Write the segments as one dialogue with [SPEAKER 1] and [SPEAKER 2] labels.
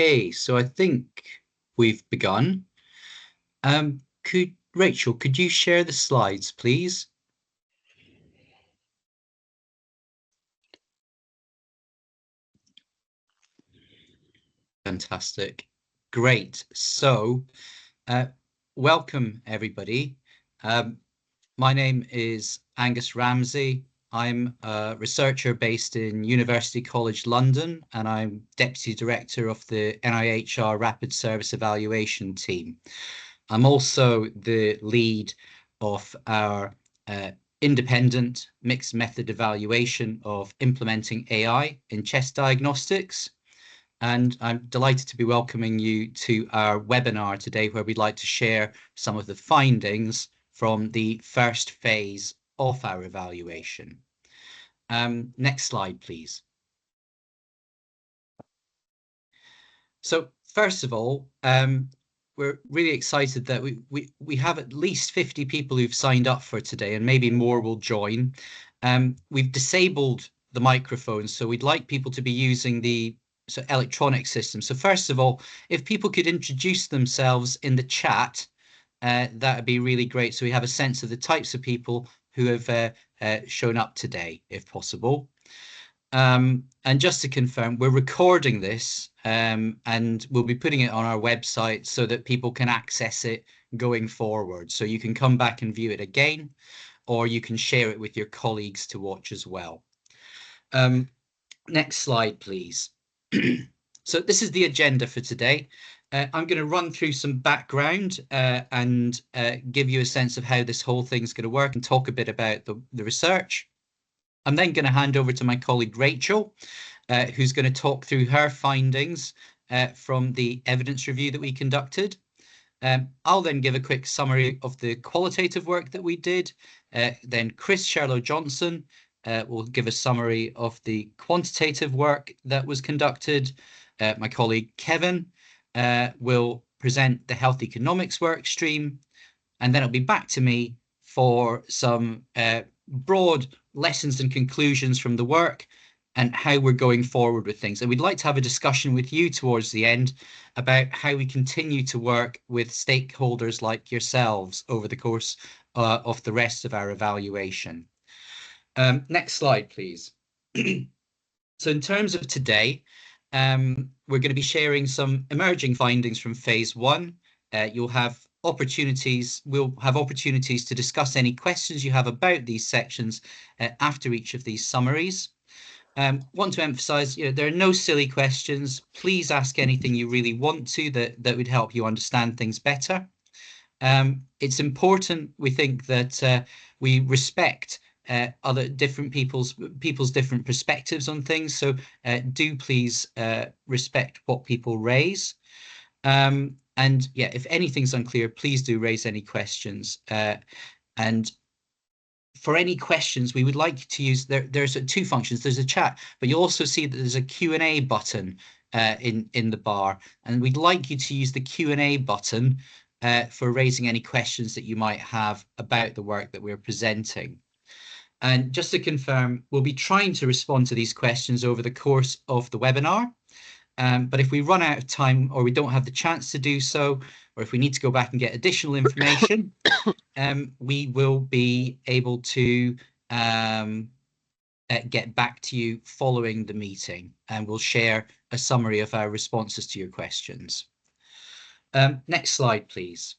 [SPEAKER 1] Okay, so I think we've begun. Rachel, could you share the slides, please? Fantastic. Great. So, welcome everybody. My name is Angus Ramsey. I'm a researcher based in University College London, and I'm Deputy Director of the NIHR Rapid Service Evaluation Team. I'm also the lead of our independent mixed method evaluation of implementing AI in chest diagnostics. And I'm delighted to be welcoming you to our webinar today, where we'd like to share some of the findings from the first phase of our evaluation. Next slide, please. So first of all, we're really excited that we have at least 50 people who've signed up for today, and maybe more will join. We've disabled the microphones, so we'd like people to be using the electronic system. So first of all, if people could introduce themselves in the chat, that would be really great, so we have a sense of the types of people who have shown up today, if possible. And just to confirm, we're recording this and we'll be putting it on our website so that people can access it going forward. So you can come back and view it again, or you can share it with your colleagues to watch as well. Next slide, please. So this is the agenda for today. I'm going to run through some background and give you a sense of how this whole thing's going to work and talk a bit about the research. I'm then going to hand over to my colleague Rachel, who's going to talk through her findings from the evidence review that we conducted. I'll then give a quick summary of the qualitative work that we did. Then Chris Sherlow-Johnson will give a summary of the quantitative work that was conducted. My colleague Kevin will present the health economics work stream, and then it'll be back to me for some broad lessons and conclusions from the work and how we're going forward with things. And we'd like to have a discussion with you towards the end about how we continue to work with stakeholders like yourselves over the course of the rest of our evaluation. Next slide, please. So in terms of today, we're going to be sharing some emerging findings from phase one. We'll have opportunities to discuss any questions you have about these sections after each of these summaries. Want to emphasize, there are no silly questions. Please ask anything you really want to that would help you understand things better. It's important, we think, that we respect other different people's different perspectives on things. So do please respect what people raise. And yeah, if anything's unclear, please do raise any questions. And for any questions, we would like to use, there's two functions. There's a chat, but you'll also see that there's a Q&A button in the bar. And we'd like you to use the Q&A button for raising any questions that you might have about the work that we're presenting. And just to confirm, we'll be trying to respond to these questions over the course of the webinar. But if we run out of time, or we don't have the chance to do so, or if we need to go back and get additional information, we will be able to get back to you following the meeting, and we'll share a summary of our responses to your questions. Next slide, please.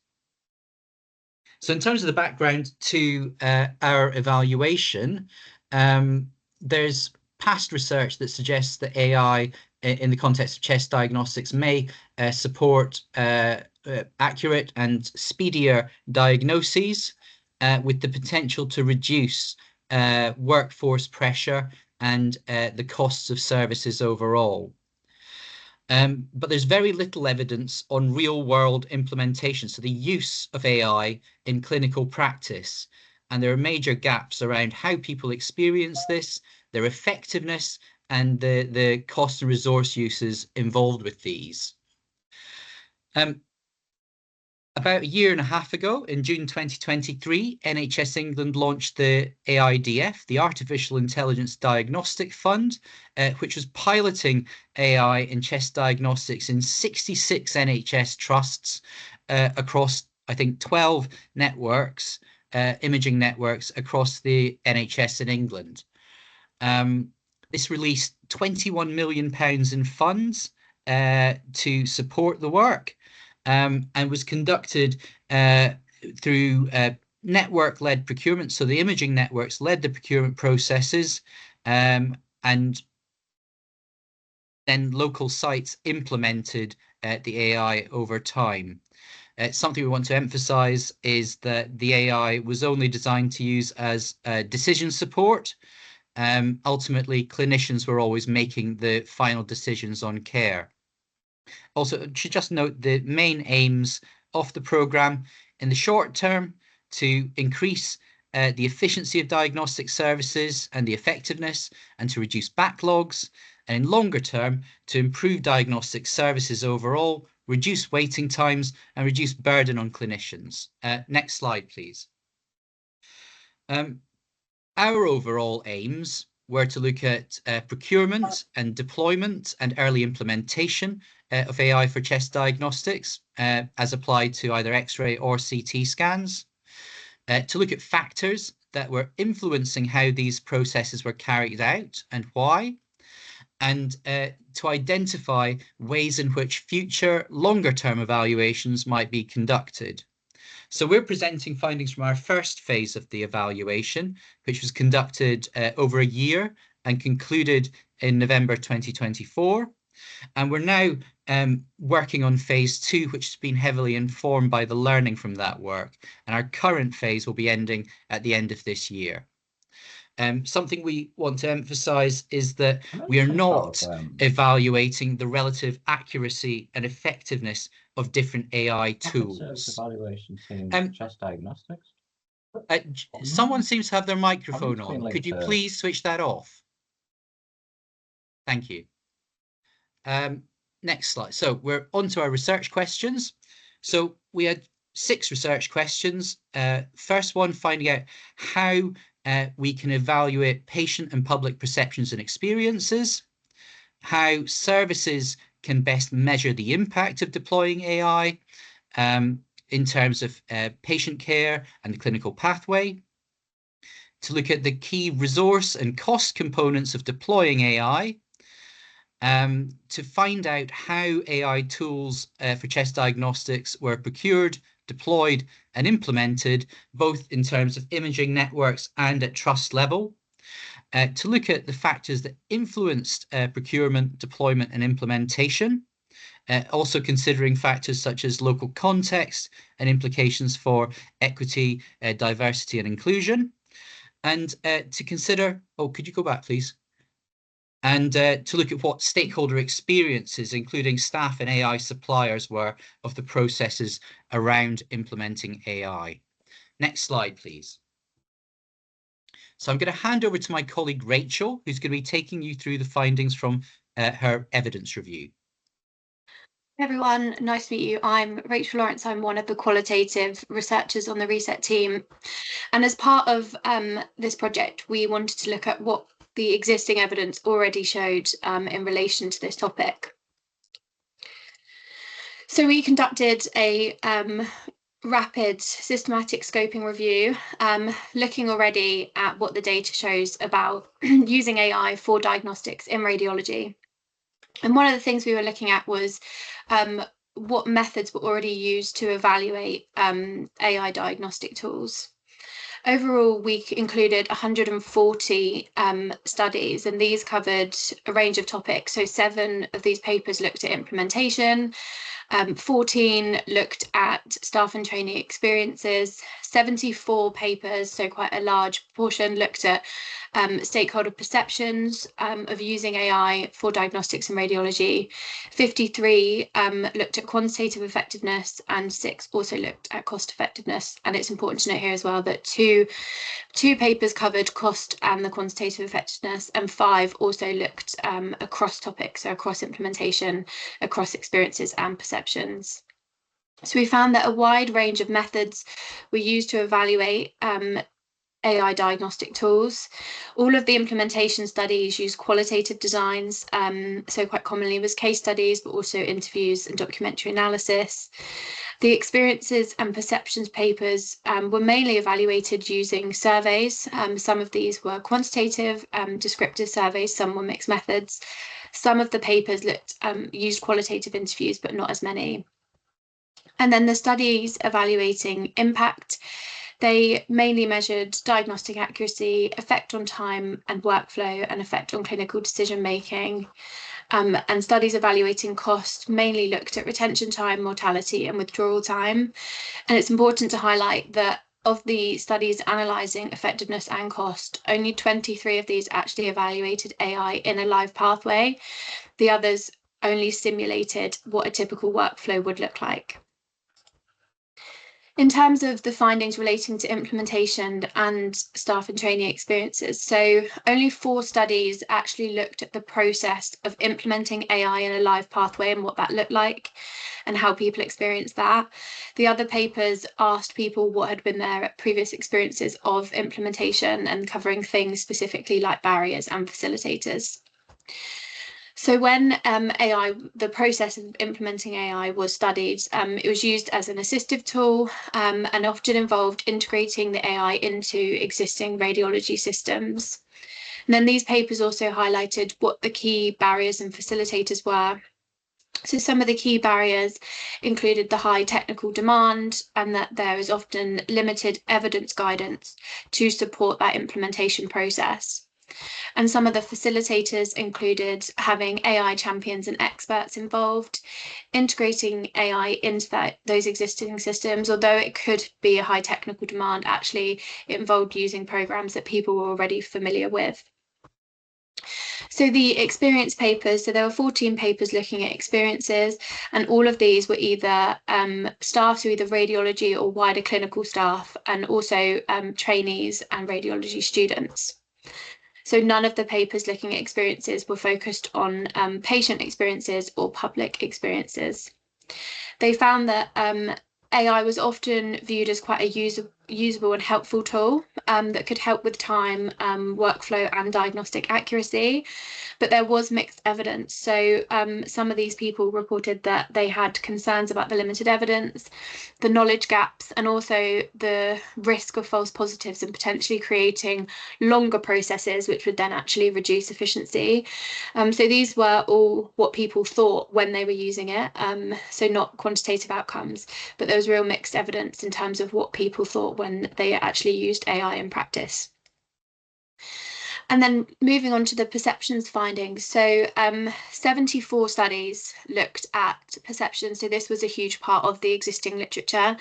[SPEAKER 1] So in terms of the background to our evaluation, there's past research that suggests that AI in the context of chest diagnostics may support accurate and speedier diagnoses with the potential to reduce workforce pressure and the costs of services overall. But there's very little evidence on real-world implementation, so the use of AI in clinical practice. And there are major gaps around how people experience this, their effectiveness, and the cost and resource uses involved with these. A About a year and a half ago, in June 2023, NHS England launched the AIDF, the Artificial Intelligence Diagnostic Fund, which was piloting AI in chest diagnostics in 66 NHS trusts across, I think, 12 networks, imaging networks across the NHS in England. This released £21 million in funds to support the work. And was conducted through network-led procurement. So the imaging networks led the procurement processes, and then local sites implemented the AI over time. Something we want to emphasize is that the AI was only designed to use as decision support. Ultimately, clinicians were always making the final decisions on care. Also, should just note the main aims of the programme in the short term to increase the efficiency of diagnostic services and the effectiveness, and to reduce backlogs, and in longer term to improve diagnostic services overall, reduce waiting times, and reduce burden on clinicians. Next slide, please. Our overall aims were to look at procurement and deployment and early implementation of AI for chest diagnostics as applied to either X-ray or CT scans, to look at factors that were influencing how these processes were carried out and why, and to identify ways in which future longer-term evaluations might be conducted. So we're presenting findings from our first phase of the evaluation, which was conducted over a year and concluded in November 2024. And we're now working on phase 2, which has been heavily informed by the learning from that work. And our current phase will be ending at the end of this year. Something we want to emphasize is that we are not evaluating the relative accuracy and effectiveness of different AI tools.
[SPEAKER 2] Evaluation team chest diagnostics.
[SPEAKER 1] Someone seems to have their microphone on. Could you please switch that off? Thank you. Next slide. So we're on to our research questions. So we had 6 research questions. First one, finding out how we can evaluate patient and public perceptions and experiences, how services can best measure the impact of deploying AI in terms of patient care and the clinical pathway, to look at the key resource and cost components of deploying AI, to find out how AI tools for chest diagnostics were procured, deployed and implemented, both in terms of imaging networks and at trust level, to look at the factors that influenced procurement, deployment and implementation, also considering factors such as local context and implications for equity, diversity and inclusion, and to consider, could you go back please? And to look at what stakeholder experiences, including staff and AI suppliers, were of the processes around implementing AI. Next slide, please. So I'm going to hand over to my colleague Rachel, who's going to be taking you through the findings from her evidence review.
[SPEAKER 3] Hey everyone, nice to meet you. I'm Rachel Lawrence. I'm one of the qualitative researchers on the RSET team. And as part of this project, we wanted to look at what the existing evidence already showed in relation to this topic. So we conducted a rapid systematic scoping review, looking already at what the data shows about using AI for diagnostics in radiology. And one of the things we were looking at was what methods were already used to evaluate AI diagnostic tools. Overall, we included 140 studies, and these covered a range of topics. So 7 of these papers looked at implementation, 14 looked at staff and trainee experiences, 74 papers, so quite a large portion, looked at stakeholder perceptions of using AI for diagnostics and radiology. 53 looked at quantitative effectiveness, and 6 also looked at cost effectiveness. And it's important to note here as well that two papers covered cost and the quantitative effectiveness, and 5 also looked across topics, so across implementation, across experiences and perceptions. So we found that a wide range of methods were used to evaluate AI diagnostic tools. All of the implementation studies use qualitative designs, so quite commonly was case studies, but also interviews and documentary analysis. The experiences and perceptions papers were mainly evaluated using surveys. Some of these were quantitative, descriptive surveys, some were mixed methods. Some of the papers used qualitative interviews, but not as many. And then the studies evaluating impact, they mainly measured diagnostic accuracy, effect on time and workflow, and effect on clinical decision making. And studies evaluating cost mainly looked at retention time, mortality, and withdrawal time. And it's important to highlight that of the studies analysing effectiveness and cost, only 23 of these actually evaluated AI in a live pathway. The others only simulated what a typical workflow would look like. In terms of the findings relating to implementation and staff and training experiences, so only 4 studies actually looked at the process of implementing AI in a live pathway and what that looked like and how people experienced that. The other papers asked people what had been their previous experiences of implementation and covering things specifically like barriers and facilitators. So when the process of implementing AI was studied, it was used as an assistive tool and often involved integrating the AI into existing radiology systems. And then these papers also highlighted what the key barriers and facilitators were. So some of the key barriers included the high technical demand and that there is often limited evidence guidance to support that implementation process. And some of the facilitators included having AI champions and experts involved, integrating AI into those existing systems, although it could be a high technical demand, actually it involved using programs that people were already familiar with. So the experience papers, so there were 14 papers looking at experiences, and all of these were either staff, so either radiology or wider clinical staff, and also trainees and radiology students. So none of the papers looking at experiences were focused on patient experiences or public experiences. They found that AI was often viewed as quite a usable and helpful tool that could help with time, workflow and diagnostic accuracy, but there was mixed evidence. So some of these people reported that they had concerns about the limited evidence, the knowledge gaps, and also the risk of false positives and potentially creating longer processes, which would then actually reduce efficiency. So these were all what people thought when they were using it, so not quantitative outcomes, but there was real mixed evidence in terms of what people thought when they actually used AI in practice. And then moving on to the perceptions findings. So 74 studies looked at perception. So this was a huge part of the existing literature.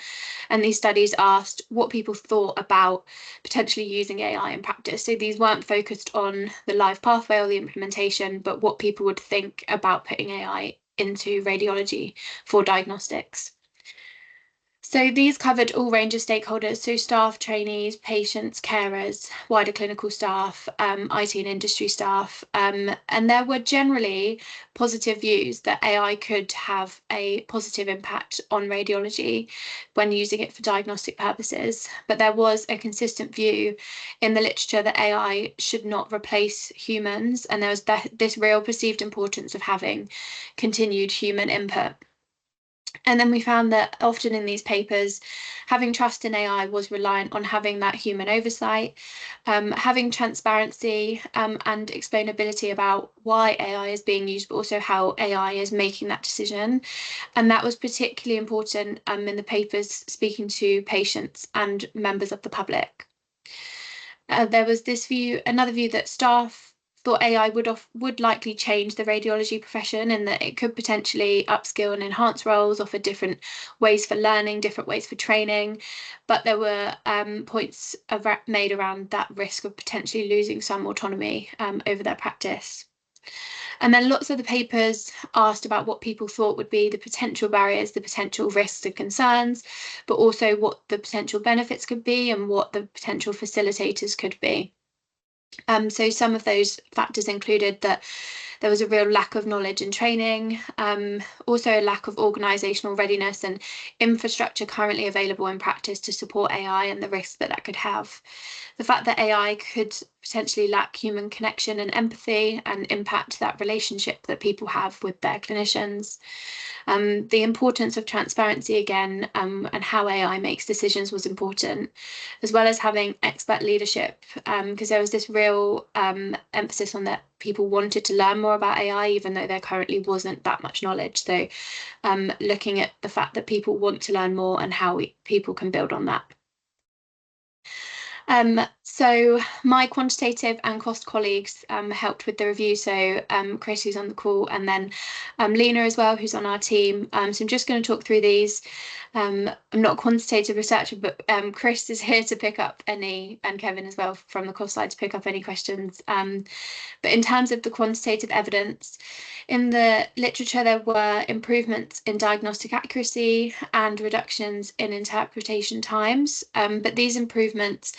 [SPEAKER 3] And these studies asked what people thought about potentially using AI in practice. So these weren't focused on the live pathway or the implementation, but what people would think about putting AI into radiology for diagnostics. So these covered all range of stakeholders, so staff, trainees, patients, carers, wider clinical staff, IT and industry staff, and there were generally positive views that AI could have a positive impact on radiology when using it for diagnostic purposes. But there was a consistent view in the literature that AI should not replace humans, and there was this real perceived importance of having continued human input. And then we found that often in these papers, having trust in AI was reliant on having that human oversight, having transparency and explainability about why AI is being used, but also how AI is making that decision. And that was particularly important in the papers speaking to patients and members of the public. There was this view, another view that staff thought AI would likely change the radiology profession and that it could potentially upskill and enhance roles, offer different ways for learning, different ways for training. But there were points made around that risk of potentially losing some autonomy over their practice. And then lots of the papers asked about what people thought would be the potential barriers, the potential risks and concerns, but also what the potential benefits could be and what the potential facilitators could be. So some of those factors included that there was a real lack of knowledge and training, also a lack of organisational readiness and infrastructure currently available in practice to support AI and the risks that that could have. The fact that AI could potentially lack human connection and empathy and impact that relationship that people have with their clinicians. The importance of transparency again, and how AI makes decisions was important, as well as having expert leadership, because there was this real emphasis on that people wanted to learn more about AI, even though there currently wasn't that much knowledge. So looking at the fact that people want to learn more and how people can build on that. So my quantitative and cost colleagues helped with the review. So Chris, who's on the call, and then Lena as well, who's on our team. So I'm just going to talk through these. I'm not a quantitative researcher, but Chris is here to pick up any, and Kevin as well from the cost side, to pick up any questions. But in terms of the quantitative evidence, in the literature, there were improvements in diagnostic accuracy and reductions in interpretation times. But these improvements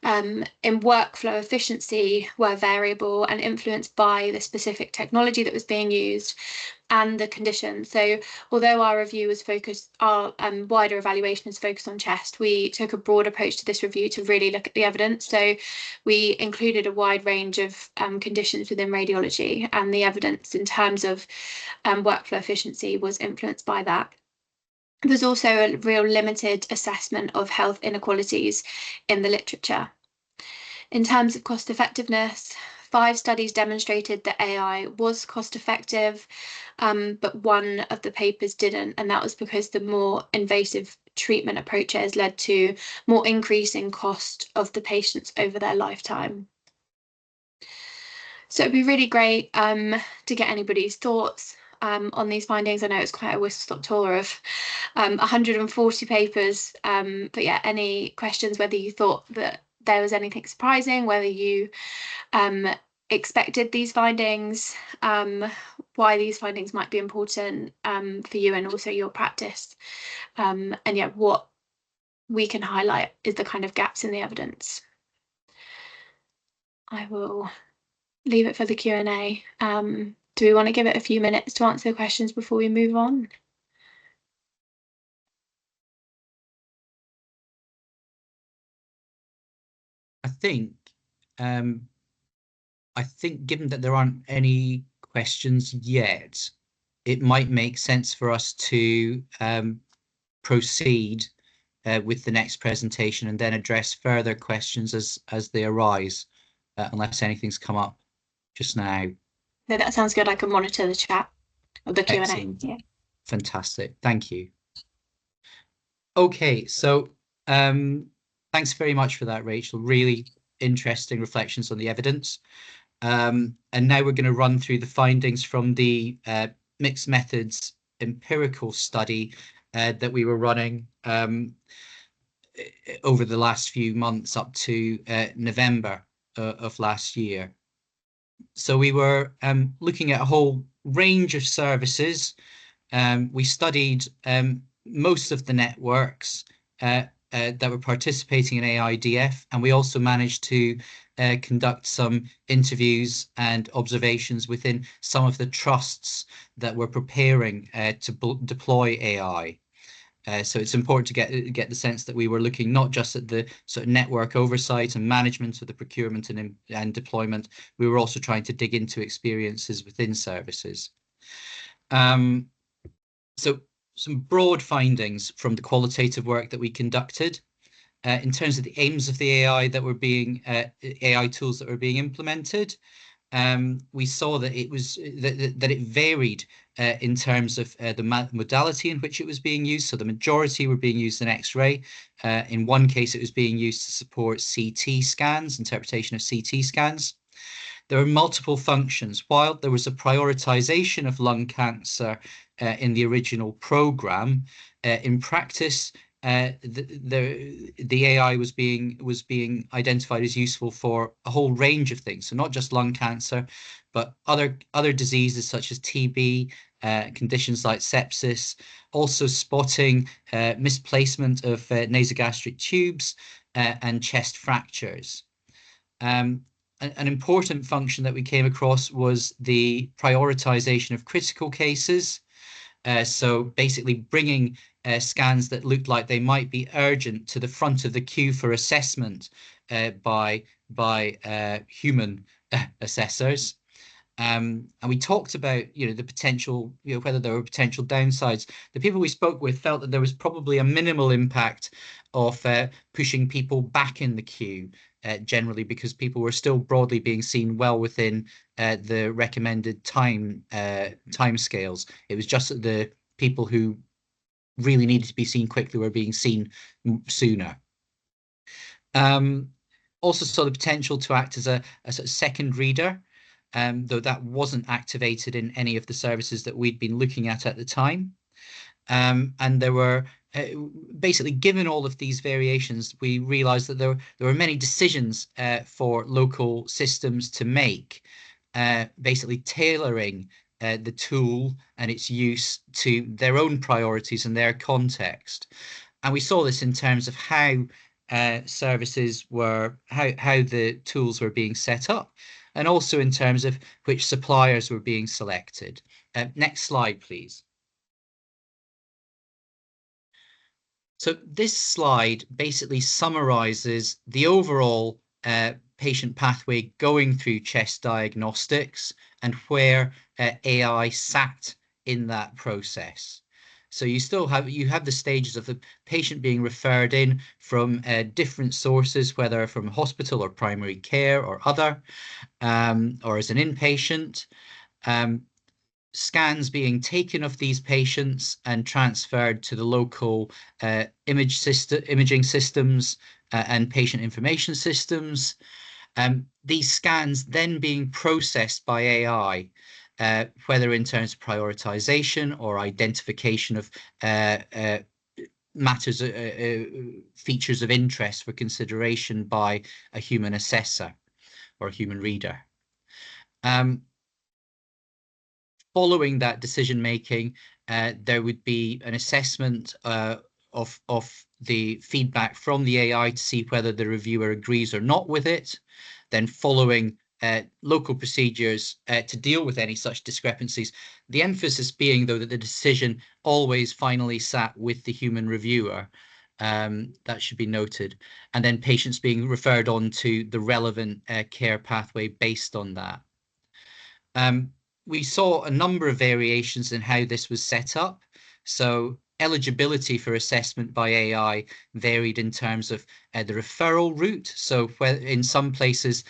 [SPEAKER 3] in workflow efficiency were variable and influenced by the specific technology that was being used and the condition. So although our review was focused, our wider evaluation is focused on chest, we took a broad approach to this review to really look at the evidence. So we included a wide range of conditions within radiology, and the evidence in terms of workflow efficiency was influenced by that. There's also a real limited assessment of health inequalities in the literature. In terms of cost effectiveness, 5 studies demonstrated that AI was cost effective, but one of the papers didn't, and that was because the more invasive treatment approaches led to more increase in cost of the patients over their lifetime. So it'd be really great to get anybody's thoughts on these findings. I know it's quite a whistle-stop tour of 140 papers, but yeah, any questions, whether you thought that there was anything surprising, whether you expected these findings, why these findings might be important for you and also your practice, and yeah, what we can highlight is the kind of gaps in the evidence. I will leave it for the Q&A. Do we want to give it a few minutes to answer the questions before we move on?
[SPEAKER 1] I think given that there aren't any questions yet, it might make sense for us to proceed with the next presentation and then address further questions as they arise, unless anything's come up just now.
[SPEAKER 3] No, that sounds good. I can monitor the chat or the Q&A.
[SPEAKER 1] Excellent.
[SPEAKER 3] Yeah.
[SPEAKER 1] Fantastic. Thank you. Okay, so thanks very much for that, Rachel. Really interesting reflections on the evidence. And now we're going to run through the findings from the mixed methods empirical study that we were running over the last few months up to November of last year. So we were looking at a whole range of services. We studied most of the networks that were participating in AIDF, and we also managed to conduct some interviews and observations within some of the trusts that were preparing to deploy AI. So it's important to get the sense that we were looking not just at the sort of network oversight and management of the procurement and deployment. We were also trying to dig into experiences within services. So some broad findings from the qualitative work that we conducted in terms of the aims of the AI that were being AI tools that were being implemented. We saw that it was that it varied in terms of the modality in which it was being used. So the majority were being used in X-ray. In one case, it was being used to support CT scans, interpretation of CT scans. There are multiple functions. While there was a prioritization of lung cancer in the original program, in practice, the AI was being identified as useful for a whole range of things. So not just lung cancer, but other diseases such as TB, conditions like sepsis, also spotting misplacement of nasogastric tubes and chest fractures. an important function that we came across was the prioritization of critical cases. So basically bringing scans that looked like they might be urgent to the front of the queue for assessment by human assessors. And we talked about, the potential, whether there were potential downsides. The people we spoke with felt that there was probably a minimal impact of pushing people back in the queue, generally, because people were still broadly being seen well within the recommended time scales. It was just that the people who really needed to be seen quickly were being seen sooner. Also saw the potential to act as a sort of second reader, though that wasn't activated in any of the services that we'd been looking at the time. And there were basically, given all of these variations, we realized that there were many decisions for local systems to make, basically tailoring the tool and its use to their own priorities and their context. And we saw this in terms of how services were, how the tools were being set up, and also in terms of which suppliers were being selected. Next slide, please. So this slide basically summarizes the overall patient pathway going through chest diagnostics and where AI sat in that process. So you still have the stages of the patient being referred in from different sources, whether from hospital or primary care or other, or as an inpatient. Scans being taken of these patients and transferred to the local imaging systems and patient information systems. These scans then being processed by AI, whether in terms of prioritization or identification of matters, features of interest for consideration by a human assessor or a human reader. Following that decision making, there would be an assessment of the feedback from the AI to see whether the reviewer agrees or not with it. Then following local procedures to deal with any such discrepancies. The emphasis being, though, that the decision always finally sat with the human reviewer. That should be noted. And then patients being referred on to the relevant care pathway based on that. We saw a number of variations in how this was set up. So eligibility for assessment by AI varied in terms of the referral route. So where in some places,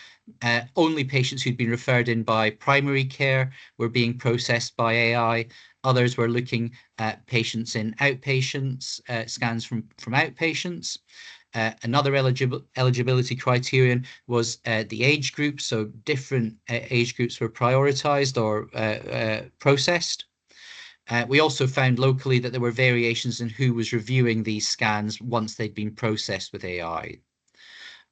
[SPEAKER 1] only patients who'd been referred in by primary care were being processed by AI. Others were looking at patients in outpatients, scans from outpatients. Another eligibility criterion was the age group, so different age groups were prioritized or processed. We also found locally that there were variations in who was reviewing these scans once they'd been processed with AI.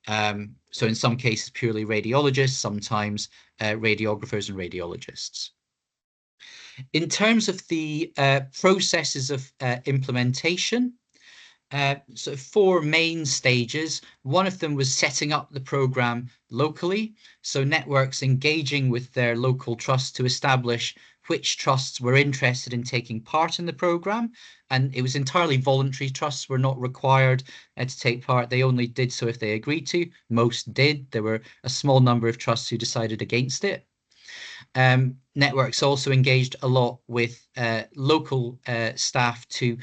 [SPEAKER 1] So in some cases, purely radiologists, sometimes radiographers and radiologists. In terms of the processes of implementation, so 4 main stages. One of them was setting up the program locally. So networks engaging with their local trusts to establish which trusts were interested in taking part in the program. And it was entirely voluntary. Trusts were not required to take part. They only did so if they agreed to. Most did. There were a small number of trusts who decided against it. Networks also engaged a lot with local staff to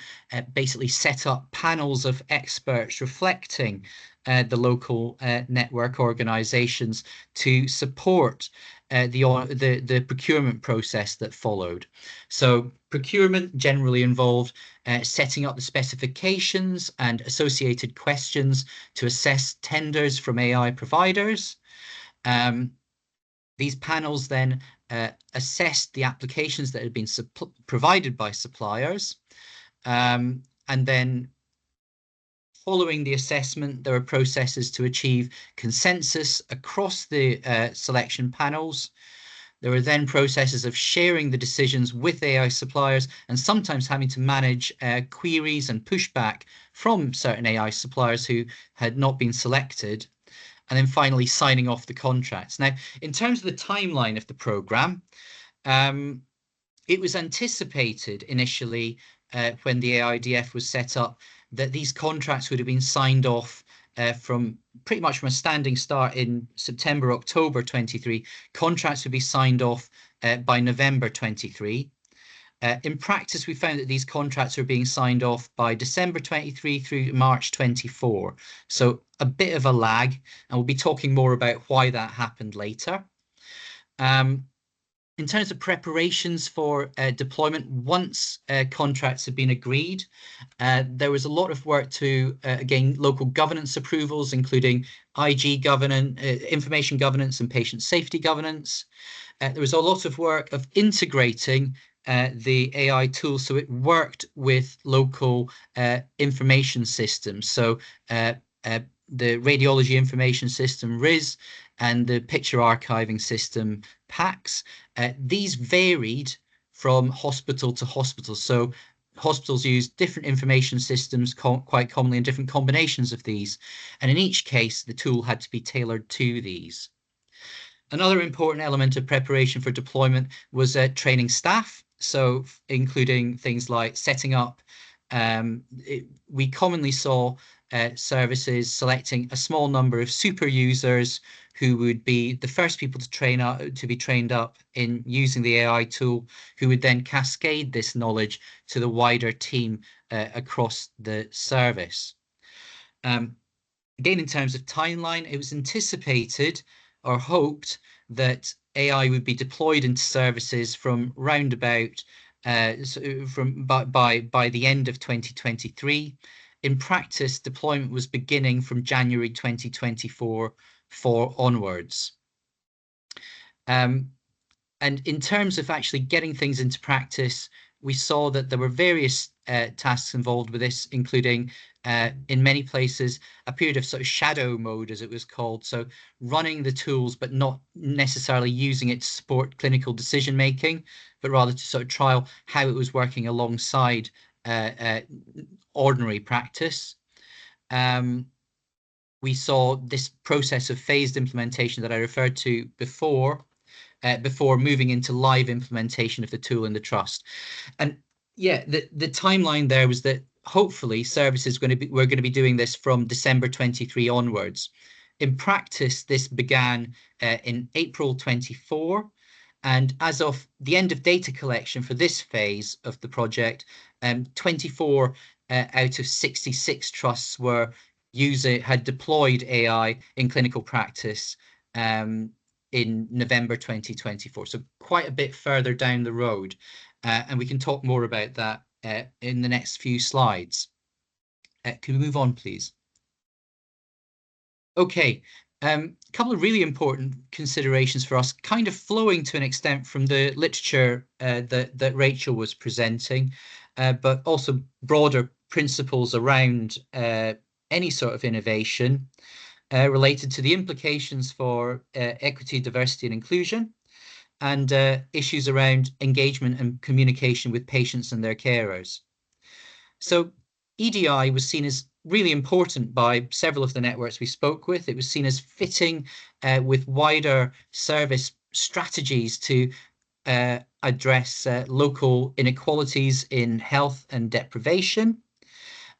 [SPEAKER 1] basically set up panels of experts reflecting the local network organizations to support the procurement process that followed. So procurement generally involved setting up the specifications and associated questions to assess tenders from AI providers. These panels then assessed the applications that had been provided by suppliers. And then following the assessment, there were processes to achieve consensus across the selection panels. There were then processes of sharing the decisions with AI suppliers and sometimes having to manage queries and pushback from certain AI suppliers who had not been selected. and then finally signing off the contracts. Now, in terms of the timeline of the programme, it was anticipated initially when the AIDF was set up that these contracts would have been signed off from pretty much from a standing start in September, October 23. Contracts would be signed off by November 23. In practice, we found that these contracts were being signed off by December 23 through March 24. So a bit of a lag, and we'll be talking more about why that happened later. In terms of preparations for deployment, once contracts had been agreed, there was a lot of work to gain local governance approvals, including IG governance, information governance and patient safety governance. There was a lot of work of integrating the AI tool so it worked with local information systems. So the radiology information system, RIS, and the picture archiving system, PACS. These varied from hospital to hospital. So hospitals use different information systems quite commonly and different combinations of these. And in each case, the tool had to be tailored to these. Another important element of preparation for deployment was training staff. So including things like setting up, we commonly saw services selecting a small number of super users who would be the first people to be trained up in using the AI tool, who would then cascade this knowledge to the wider team across the service. Again, in terms of timeline, it was anticipated or hoped that AI would be deployed into services from round about by the end of 2023. In practice, deployment was beginning from January 2024 onwards. And in terms of actually getting things into practice, we saw that there were various tasks involved with this, including in many places a period of sort of shadow mode, as it was called. So running the tools, but not necessarily using it to support clinical decision making, but rather to sort of trial how it was working alongside ordinary practice. We saw this process of phased implementation that I referred to before moving into live implementation of the tool in the trust. And yeah, the timeline there was that hopefully services were going to be doing this from December 23 onwards. In practice, this began in April 24. And as of the end of data collection for this phase of the project, 24 out of 66 trusts had deployed AI in clinical practice in November 2024. So quite a bit further down the road. And we can talk more about that in the next few slides. Can we move on, please? Okay, a couple of really important considerations for us, kind of flowing to an extent from the literature that Rachel was presenting, but also broader principles around any sort of innovation related to the implications for equity, diversity and inclusion, and issues around engagement and communication with patients and their carers. So EDI was seen as really important by several of the networks we spoke with. It was seen as fitting with wider service strategies to address local inequalities in health and deprivation.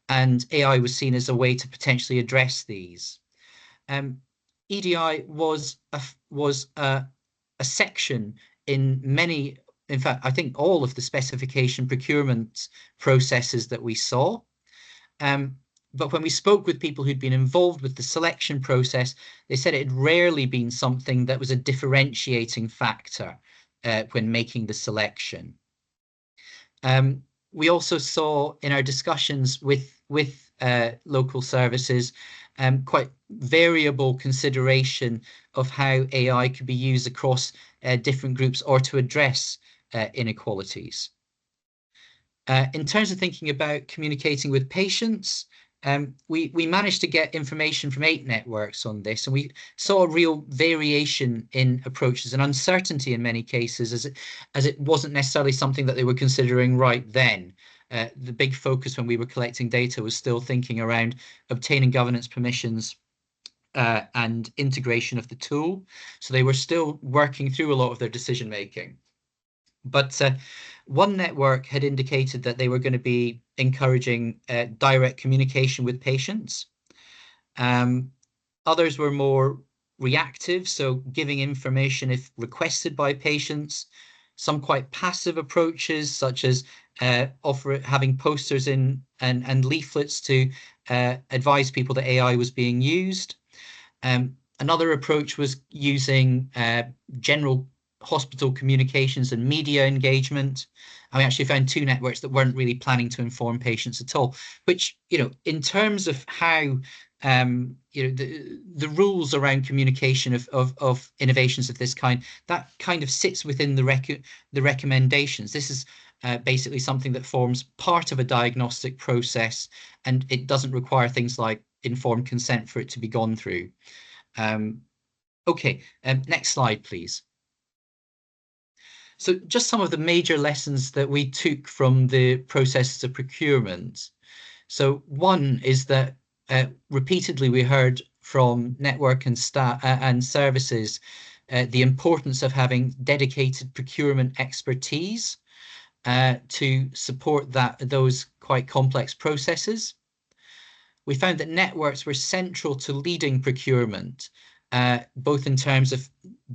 [SPEAKER 1] And AI was seen as a way to potentially address these. EDI was a section in many, in fact, I think all of the specification procurement processes that we saw. But when we spoke with people who'd been involved with the selection process, they said it had rarely been something that was a differentiating factor when making the selection. We also saw in our discussions with local services quite variable consideration of how AI could be used across different groups or to address inequalities. In terms of thinking about communicating with patients, we managed to get information from 8 networks on this, and we saw a real variation in approaches and uncertainty in many cases, as it wasn't necessarily something that they were considering right then. The big focus when we were collecting data was still thinking around obtaining governance permissions and integration of the tool. So they were still working through a lot of their decision making. But one network had indicated that they were going to be encouraging direct communication with patients. Others were more reactive, so giving information if requested by patients. Some quite passive approaches, such as having posters in and leaflets to advise people that AI was being used. Another approach was using general hospital communications and media engagement. And we actually found two networks that weren't really planning to inform patients at all, which, in terms of how the rules around communication of innovations of this kind, that kind of sits within the recommendations. This is basically something that forms part of a diagnostic process, and it doesn't require things like informed consent for it to be gone through. Okay, next slide, please. So just some of the major lessons that we took from the processes of procurement. So one is that repeatedly we heard from network and staff and services the importance of having dedicated procurement expertise to support those quite complex processes. We found that networks were central to leading procurement, both in terms of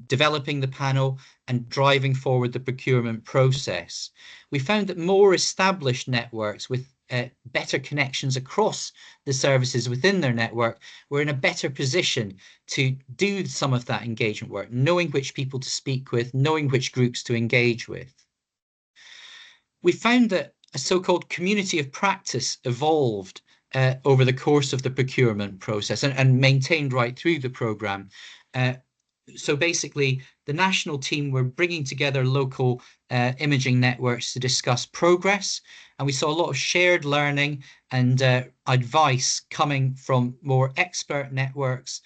[SPEAKER 1] developing the panel and driving forward the procurement process. We found that more established networks with better connections across the services within their network were in a better position to do some of that engagement work, knowing which people to speak with, knowing which groups to engage with. We found that a so-called community of practice evolved over the course of the procurement process and maintained right through the programme. So basically, the national team were bringing together local imaging networks to discuss progress, and we saw a lot of shared learning and advice coming from more expert networks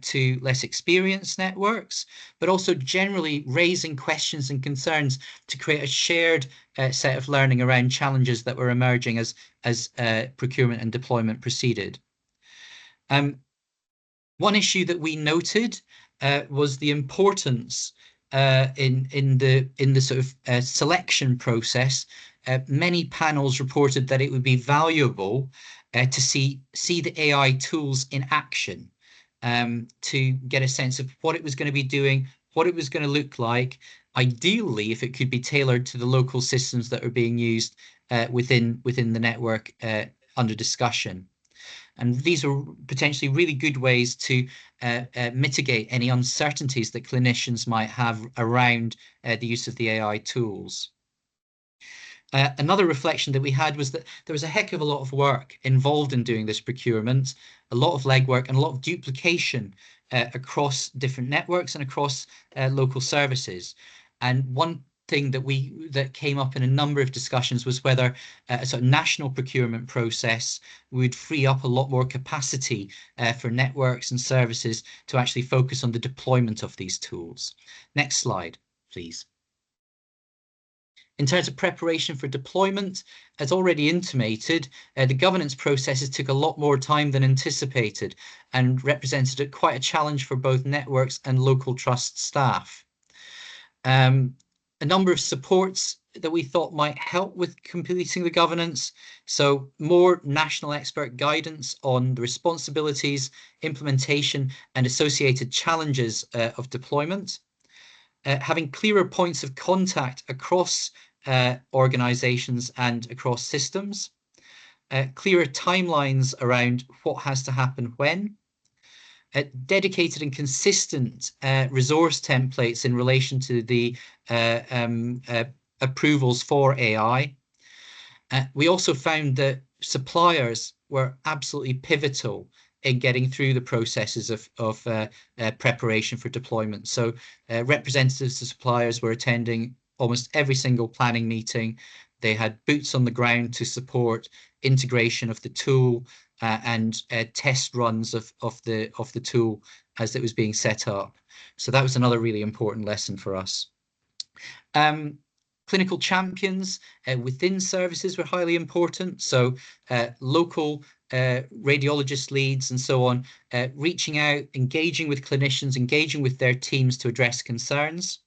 [SPEAKER 1] to less experienced networks, but also generally raising questions and concerns to create a shared set of learning around challenges that were emerging as procurement and deployment proceeded. One issue that we noted was the importance in the sort of selection process. Many panels reported that it would be valuable to see the AI tools in action, to get a sense of what it was going to be doing, what it was going to look like, ideally if it could be tailored to the local systems that are being used within the network under discussion. And these are potentially really good ways to mitigate any uncertainties that clinicians might have around the use of the AI tools. Another reflection that we had was that there was a heck of a lot of work involved in doing this procurement, a lot of legwork and a lot of duplication across different networks and across local services. And one thing that came up in a number of discussions was whether a sort of national procurement process would free up a lot more capacity for networks and services to actually focus on the deployment of these tools. Next slide, please. In terms of preparation for deployment, as already intimated, the governance processes took a lot more time than anticipated and represented quite a challenge for both networks and local trust staff. A number of supports that we thought might help with completing the governance. So more national expert guidance on the responsibilities, implementation, and associated challenges of deployment. Having clearer points of contact across organizations and across systems. Clearer timelines around what has to happen when. Dedicated and consistent resource templates in relation to the approvals for AI. We also found that suppliers were absolutely pivotal in getting through the processes of preparation for deployment. So representatives of suppliers were attending almost every single planning meeting. They had boots on the ground to support integration of the tool and test runs of the tool as it was being set up. So that was another really important lesson for us. Clinical champions within services were highly important. So local radiologist leads and so on, reaching out, engaging with clinicians, engaging with their teams to address concerns.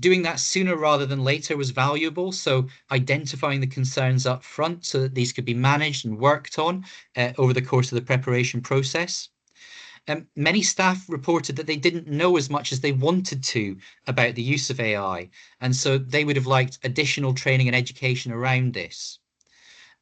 [SPEAKER 1] Doing that sooner rather than later was valuable, so identifying the concerns up front so that these could be managed and worked on over the course of the preparation process. Many staff reported that they didn't know as much as they wanted to about the use of AI, and so they would have liked additional training and education around this.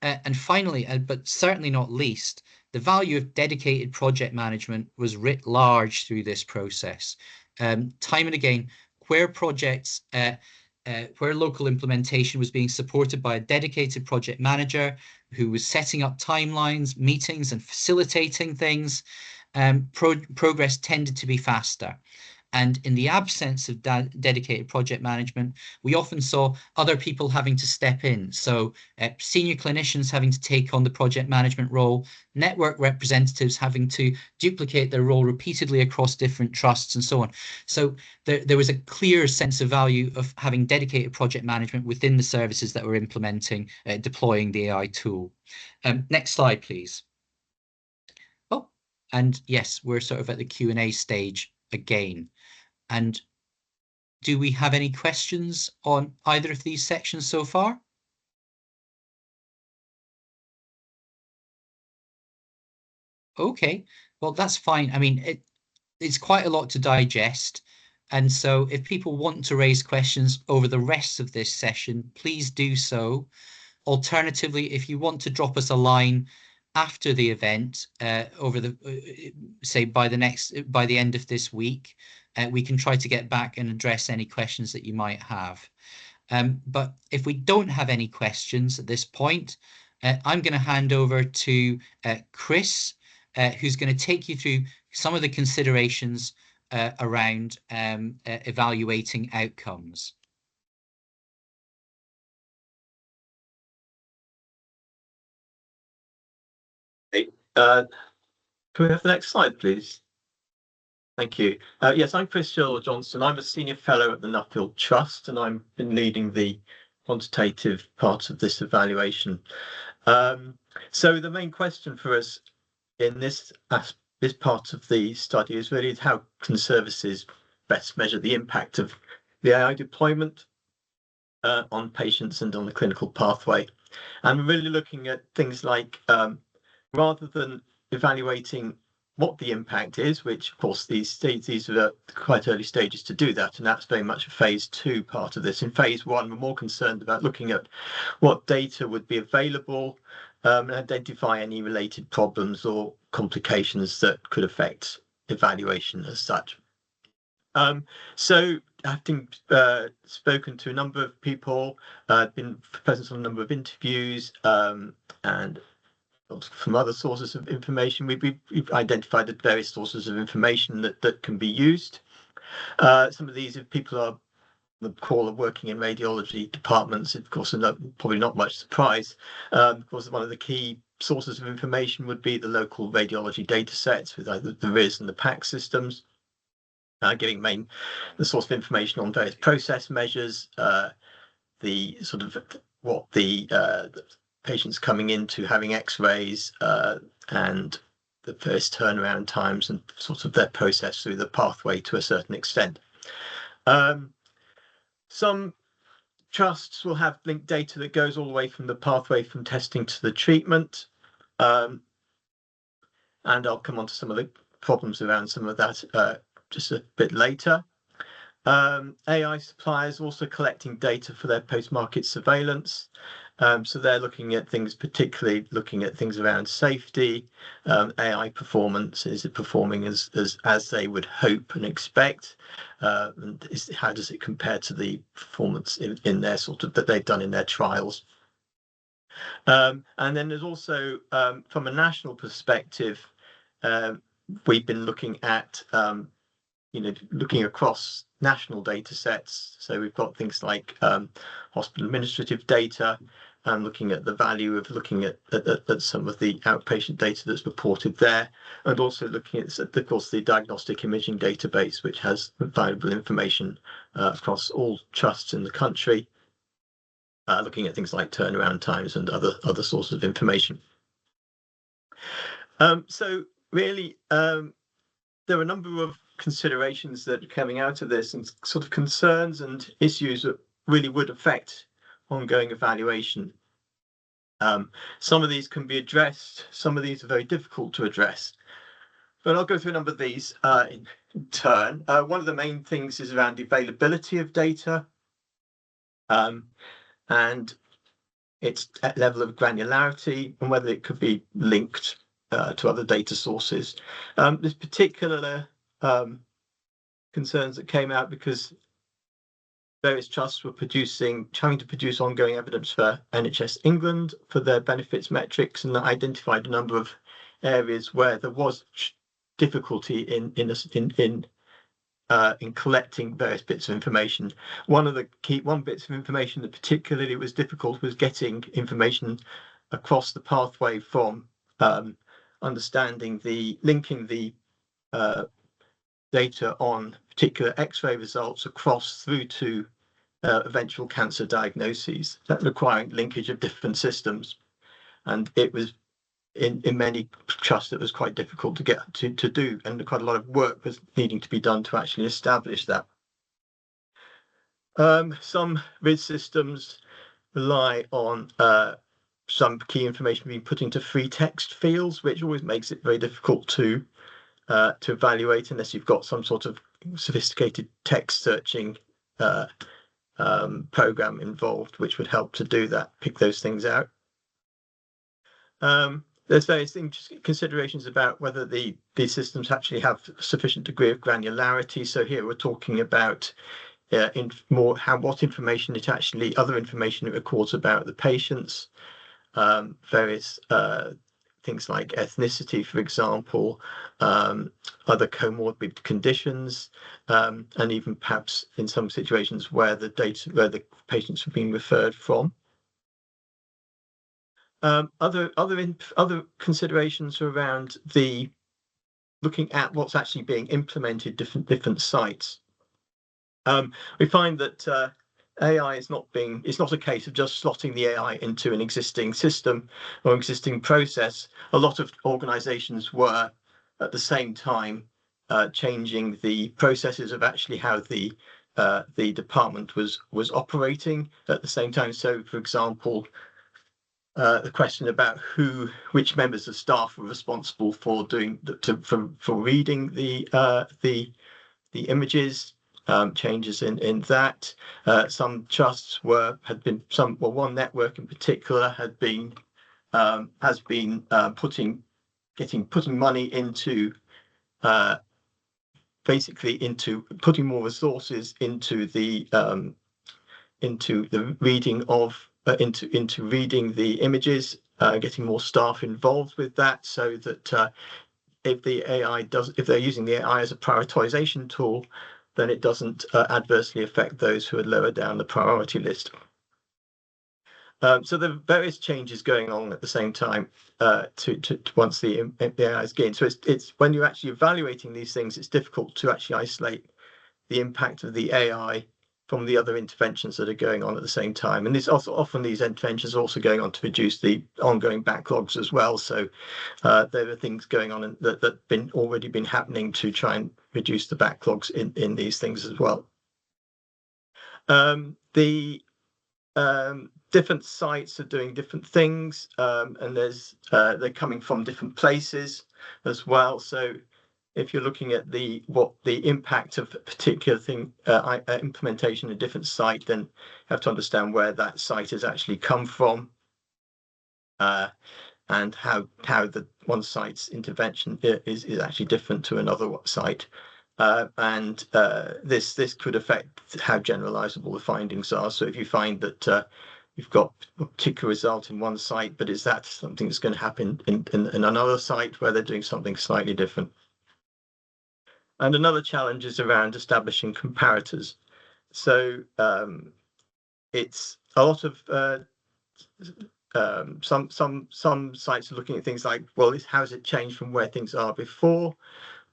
[SPEAKER 1] And finally, but certainly not least, the value of dedicated project management was writ large through this process. Time and again, where projects, where local implementation was being supported by a dedicated project manager who was setting up timelines, meetings, and facilitating things, progress tended to be faster. And in the absence of dedicated project management, we often saw other people having to step in. So senior clinicians having to take on the project management role, network representatives having to duplicate their role repeatedly across different trusts and so on. So there was a clear sense of value of having dedicated project management within the services that were implementing, deploying the AI tool. Next slide, please. Oh, and yes, we're sort of at the Q&A stage again. And do we have any questions on either of these sections so far? Okay, well, that's fine. I mean, it's quite a lot to digest. And so if people want to raise questions over the rest of this session, please do so. Alternatively, if you want to drop us a line after the event, over the say by the end of this week, we can try to get back and address any questions that you might have. But if we don't have any questions at this point, I'm going to hand over to Chris, who's going to take you through some of the considerations around evaluating outcomes.
[SPEAKER 4] Can we have the next slide, please? Thank you. Yes, I'm Chris Johnson. I'm a senior fellow at the Nuffield Trust, and I've been leading the quantitative part of this evaluation. So the main question for us in this part of the study is really how can services best measure the impact of the AI deployment on patients and on the clinical pathway. And we're really looking at things like, rather than evaluating what the impact is, which of course these are quite early stages to do that, and that's very much a phase 2 part of this. In phase 1, we're more concerned about looking at what data would be available and identify any related problems or complications that could affect evaluation as such. So having spoken to a number of people, been present on a number of interviews, and from other sources of information, we've identified the various sources of information that can be used. Some of these, if people are the call of working in radiology departments, of course, probably not much surprise. Of course, one of the key sources of information would be the local radiology data sets with either the RIS and the PACS systems, giving the source of information on various process measures, the sort of what the patients coming into having x-rays, and the first turnaround times and sort of their process through the pathway to a certain extent. Some trusts will have linked data that goes all the way from the pathway from testing to the treatment, and I'll come on to some of the problems around some of that just a bit later. AI suppliers also collecting data for their post-market surveillance. So they're looking at things, particularly looking at things around safety, AI performance. Is it performing as they would hope and expect? And how does it compare to the performance in their sort of that they've done in their trials? And then there's also, from a national perspective, we've been looking at looking across national data sets. So we've got things like hospital administrative data, and looking at the value of looking at some of the outpatient data that's reported there, and also looking at, of course, the diagnostic imaging database, which has valuable information across all trusts in the country, looking at things like turnaround times and other sources of information. So really, there are a number of considerations that are coming out of this, and sort of concerns and issues that really would affect ongoing evaluation. Some of these can be addressed, some of these are very difficult to address. But I'll go through a number of these in turn. One of the main things is around the availability of data and its level of granularity and whether it could be linked to other data sources. There's particular concerns that came out because various trusts were trying to produce ongoing evidence for NHS England for their benefits metrics, and identified a number of areas where there was difficulty in collecting various bits of information. One bits of information that particularly was difficult was getting information across the pathway from linking the data on particular X-ray results across through to eventual cancer diagnoses, that requiring linkage of different systems. And it was in many trusts it was quite difficult to get to do, and quite a lot of work was needing to be done to actually establish that. Some RIS systems rely on some key information being put into free text fields, which always makes it very difficult to evaluate unless you've got some sort of sophisticated text searching program involved, which would help to do that, pick those things out. There's various considerations about whether these systems actually have a sufficient degree of granularity. So here we're talking about what information other information it records about the patients, various things like ethnicity, for example, other comorbid conditions, and even perhaps in some situations where the patients have been referred from. Other considerations are around looking at what's actually being implemented different sites. We find that AI it's not a case of just slotting the AI into an existing system or existing process. A lot of organizations were at the same time changing the processes of actually how the department was operating at the same time. So, for example, the question about which members of staff were responsible for reading the images, changes in that. Some trusts one network in particular has been putting money into putting more resources into reading the images, getting more staff involved with that, so that if they're using the AI as a prioritization tool, then it doesn't adversely affect those who are lower down the priority list. So there are various changes going on at the same time once the AI is gained. So it's when you're actually evaluating these things, it's difficult to actually isolate the impact of the AI from the other interventions that are going on at the same time. And often these interventions are also going on to reduce the ongoing backlogs as well. So there are things going on that already been happening to try and reduce the backlogs in these things as well. The different sites are doing different things, and they're coming from different places as well. So if you're looking at what the impact of a particular thing implementation in a different site, then you have to understand where that site has actually come from, and how the one site's intervention is actually different to another site, and this could affect how generalizable the findings are. So if you find that you've got a particular result in one site, but is that something that's going to happen in another site where they're doing something slightly different? And another challenge is around establishing comparators. So it's a lot of some sites are looking at things like, well, how has it changed from where things are before?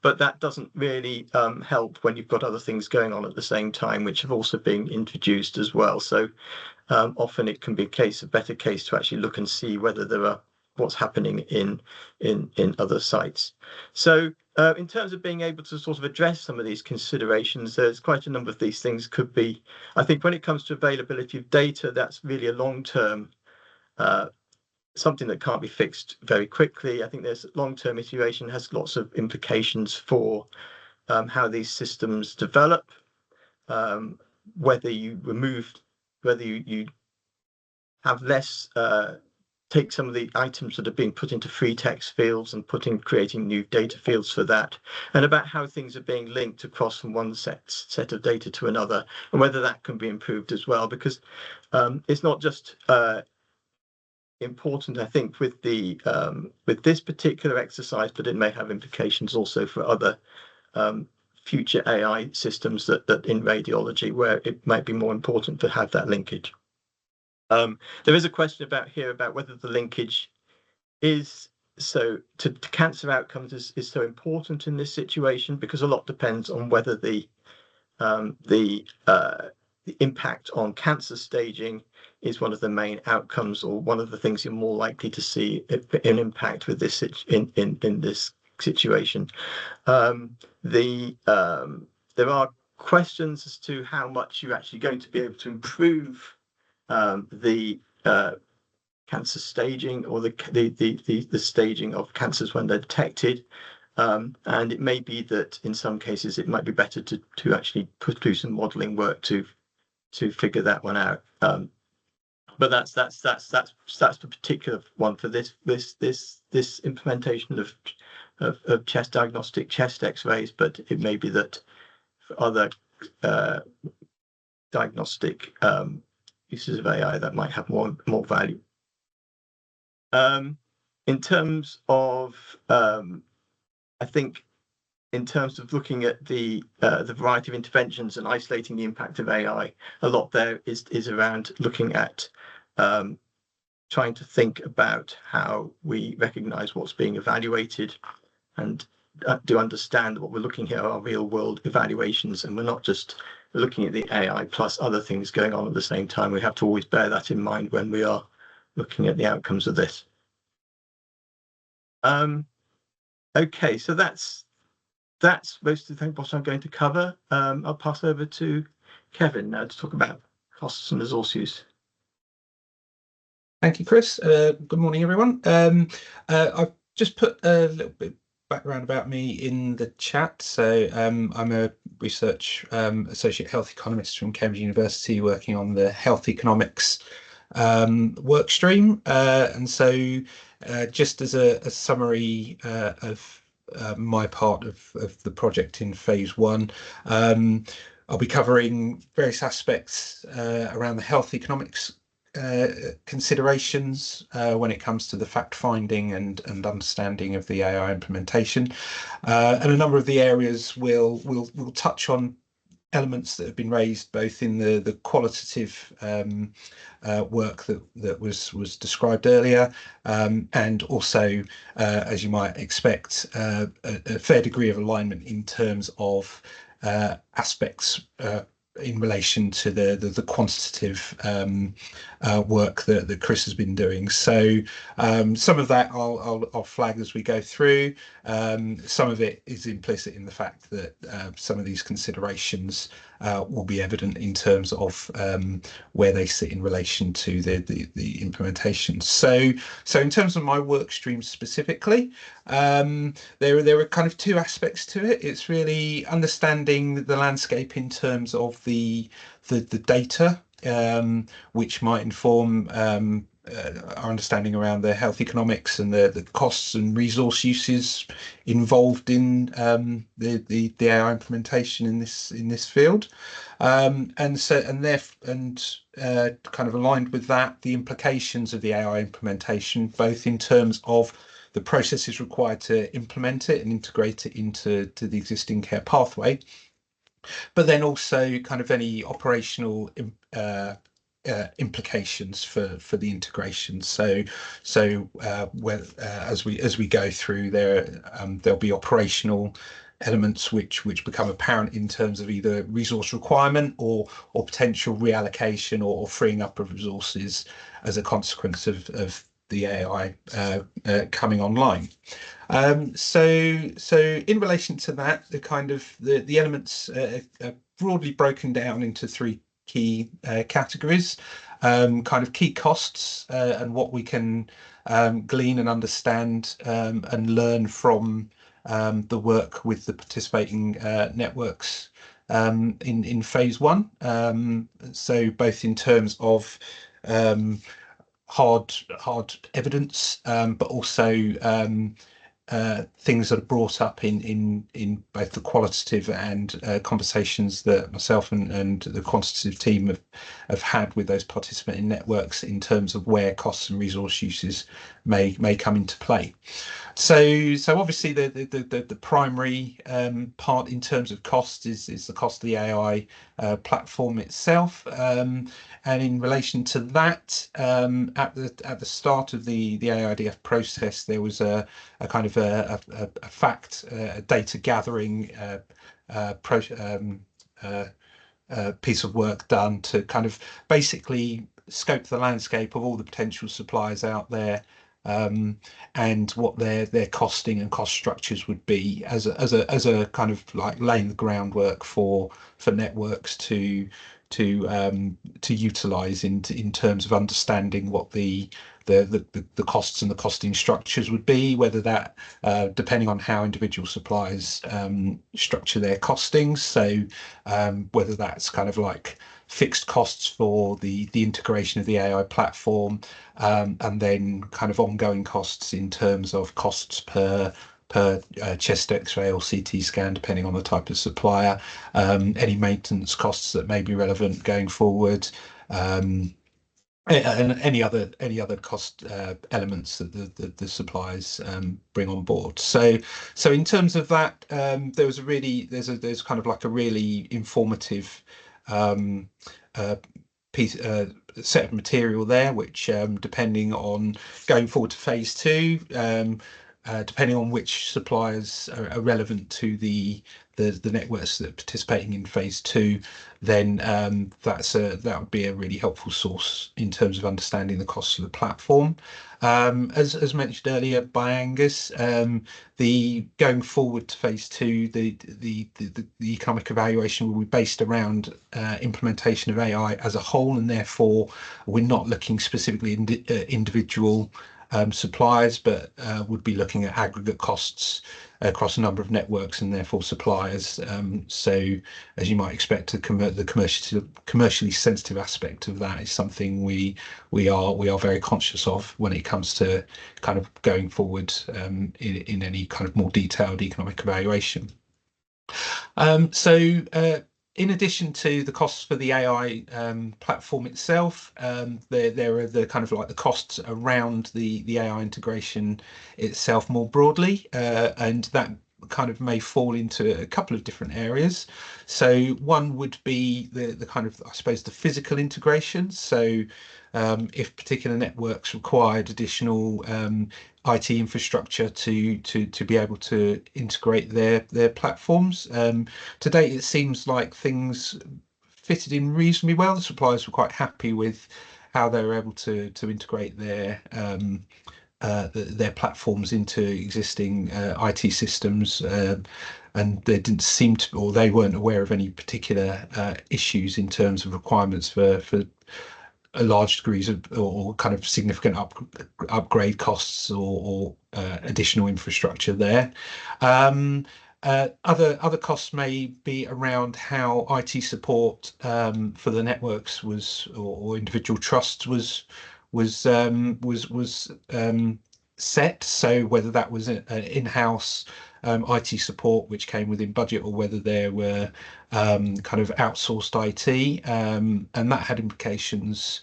[SPEAKER 4] But that doesn't really help when you've got other things going on at the same time, which have also been introduced as well. So often it can be a better case to actually look and see whether there are what's happening in other sites. So in terms of being able to sort of address some of these considerations, there's quite a number of these things could be. I think when it comes to availability of data, that's really a long-term something that can't be fixed very quickly. I think there's long-term iteration has lots of implications for how these systems develop, whether you have less, take some of the items that are being put into free text fields and creating new data fields for that, and about how things are being linked across from one set of data to another, and whether that can be improved as well, because it's not just important, I think, with this particular exercise, but it may have implications also for other future AI systems that in radiology, where it might be more important to have that linkage. There is a question about whether the linkage is to cancer outcomes is so important in this situation, because a lot depends on whether the impact on cancer staging is one of the main outcomes, or one of the things you're more likely to see an impact with this in this situation. There are questions as to how much you're actually going to be able to improve the cancer staging, or the staging of cancers when they're detected. And it may be that in some cases it might be better to actually do some modeling work to figure that one out. But that's the particular one for this implementation of diagnostic chest X-rays. But it may be that for other diagnostic uses of AI that might have more value. In terms of I think in terms of looking at the variety of interventions and isolating the impact of AI, a lot there is around looking at trying to think about how we recognize what's being evaluated, and do understand what we're looking here are real world evaluations, and we're not just looking at the AI plus other things going on at the same time. We have to always bear that in mind when we are looking at the outcomes of this. Okay, so that's most of the things what I'm going to cover. I'll pass over to Kevin now to talk about costs and resource use.
[SPEAKER 5] Thank you, Chris. Good morning, everyone. I've just put a little bit background about me in the chat. So I'm a research associate health economist from Cambridge University, working on the health economics work stream. And so just as a summary of my part of the project in phase one, I'll be covering various aspects around the health economics considerations when it comes to the fact finding and understanding of the AI implementation, and a number of the areas we'll touch on elements that have been raised both in the qualitative work that was described earlier, and also, as you might expect, a fair degree of alignment in terms of aspects in relation to the quantitative work that Chris has been doing. So some of that I'll flag as we go through. Some of it is implicit in the fact that some of these considerations will be evident in terms of where they sit in relation to the implementation. So in terms of my work stream specifically, there are kind of two aspects to it. It's really understanding the landscape in terms of the data, which might inform our understanding around the health economics and the costs and resource uses involved in the AI implementation in this field, and kind of aligned with that, the implications of the AI implementation, both in terms of the processes required to implement it and integrate it into the existing care pathway, but then also kind of any operational implications for the integration. So as we go through there'll be operational elements which become apparent in terms of either resource requirement or potential reallocation or freeing up of resources as a consequence of the AI coming online. So in relation to that, the elements are broadly broken down into three key categories. Kind of key costs and what we can glean and understand and learn from the work with the participating networks in phase one. So both in terms of hard evidence, but also things that are brought up in both the qualitative and conversations that myself and the quantitative team have had with those participating networks in terms of where costs and resource uses may come into play. So obviously the primary part in terms of cost is the cost of the AI platform itself, and in relation to that, at the start of the AIDF process, there was a kind of a data gathering piece of work done to kind of basically scope the landscape of all the potential suppliers out there, and what their costing and cost structures would be as a kind of like laying the groundwork for networks to utilize in terms of understanding what the costs and the costing structures would be, whether that depending on how individual suppliers structure their costings. So whether that's kind of like fixed costs for the integration of the AI platform, and then kind of ongoing costs in terms of costs per chest X-ray or CT scan, depending on the type of supplier, any maintenance costs that may be relevant going forward, and any other cost elements that the suppliers bring on board. So in terms of that, there's kind of like a really informative set of material there, which depending on going forward to phase two, depending on which suppliers are relevant to the networks that are participating in phase two, then that would be a really helpful source in terms of understanding the costs of the platform. As mentioned earlier by Angus, the going forward to phase two, the economic evaluation will be based around implementation of AI as a whole, and therefore we're not looking specifically at individual suppliers, but would be looking at aggregate costs across a number of networks and therefore suppliers. So as you might expect, to convert the commercially sensitive aspect of that is something we are very conscious of when it comes to kind of going forward in any kind of more detailed economic evaluation. In addition to the costs for the AI platform itself, there are the kind of like the costs around the AI integration itself more broadly, and that kind of may fall into a couple of different areas. So one would be the kind of, I suppose, the physical integration. So if particular networks required additional IT infrastructure to be able to integrate their platforms. To date, it seems like things fitted in reasonably well. The suppliers were quite happy with how they were able to integrate their platforms into existing IT systems, and there didn't seem to, or they weren't aware of any particular issues in terms of requirements for large degrees of or kind of significant upgrade costs or additional infrastructure there. Other costs may be around how IT support for the networks was, or individual trusts was set. So whether that was an in-house IT support which came within budget, or whether there were kind of outsourced IT, and that had implications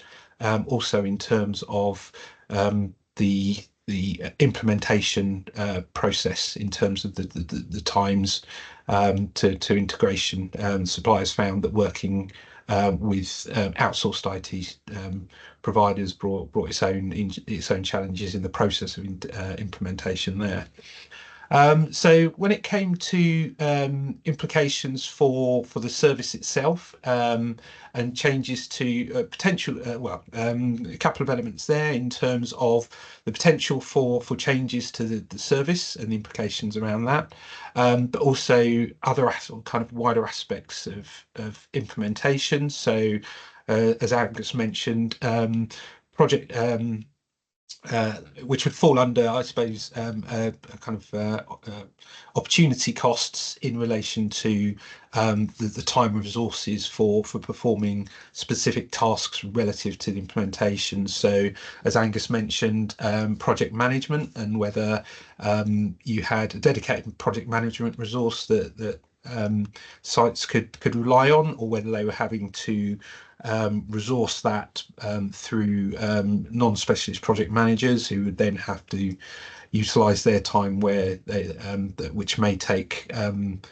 [SPEAKER 5] also in terms of the implementation process in terms of the times to integration. Suppliers found that working with outsourced IT providers brought its own challenges in the process of implementation there. So when it came to implications for the service itself, and changes to potential, a couple of elements there in terms of the potential for changes to the service and the implications around that, but also other kind of wider aspects of implementation. So as Angus mentioned, project which would fall under, I suppose, a kind of opportunity costs in relation to the time and resources for performing specific tasks relative to the implementation. So, as Angus mentioned, project management, and whether you had a dedicated project management resource that sites could rely on, or whether they were having to resource that through non-specialist project managers who would then have to utilize their time where they which may take them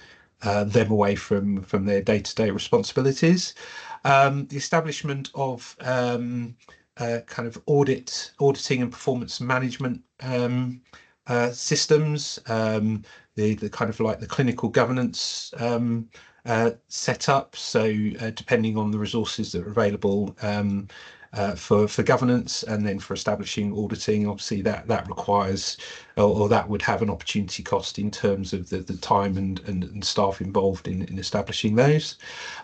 [SPEAKER 5] away from their day-to-day responsibilities. The establishment of kind of auditing and performance management systems, the kind of like the clinical governance set up. So depending on the resources that are available for governance, and then for establishing auditing, obviously that requires, or that would have an opportunity cost in terms of the time and staff involved in establishing those.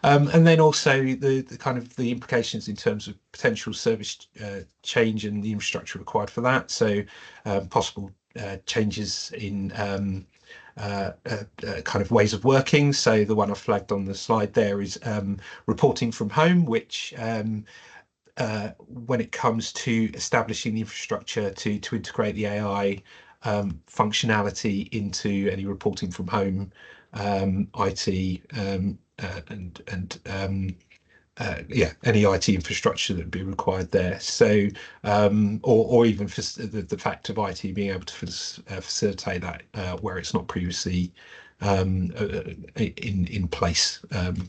[SPEAKER 5] And then also the kind of the implications in terms of potential service change and the infrastructure required for that. So possible changes in kind of ways of working. So the one I flagged on the slide there is reporting from home, which when it comes to establishing the infrastructure to integrate the AI functionality into any reporting from home IT any IT infrastructure that would be required there. So or even for the fact of IT being able to facilitate that where it's not previously in place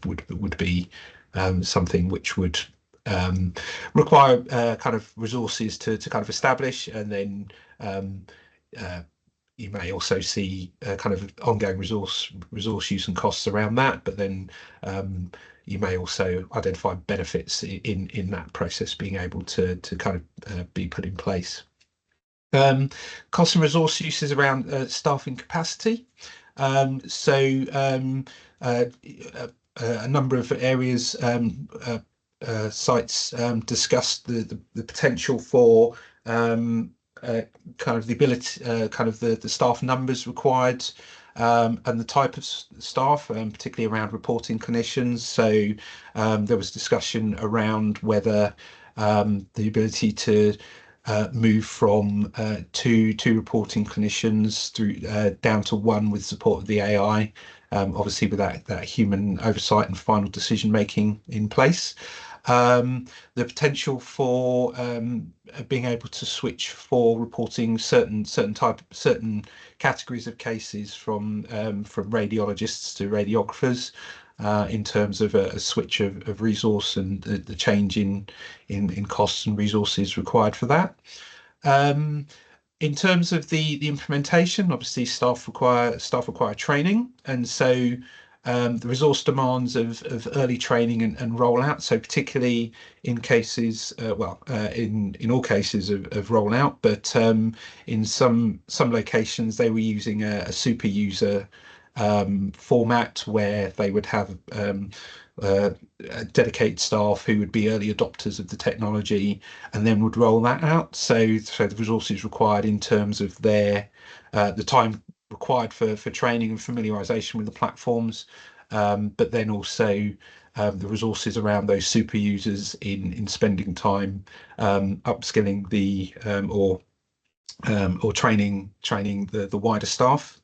[SPEAKER 5] would be something which would require kind of resources to kind of establish, and then you may also see kind of ongoing resource use and costs around that, but then you may also identify benefits in that process being able to kind of be put in place. Cost and resource uses around staffing capacity. So a number of areas sites discussed the potential for kind of the ability, kind of the staff numbers required, and the type of staff, particularly around reporting clinicians. So there was discussion around whether the ability to move from two reporting clinicians through down to one with support of the AI, obviously with that human oversight and final decision making in place. The potential for being able to switch for reporting certain categories of cases from radiologists to radiographers, in terms of a switch of resource and the change in costs and resources required for that. In terms of the implementation, obviously staff require training, and so the resource demands of early training and rollout. So particularly in cases, in all cases of rollout, but in some locations they were using a super user format where they would have dedicated staff who would be early adopters of the technology and then would roll that out. So the resources required in terms of their the time required for training and familiarization with the platforms, but then also the resources around those super users in spending time upskilling the or training the wider staff,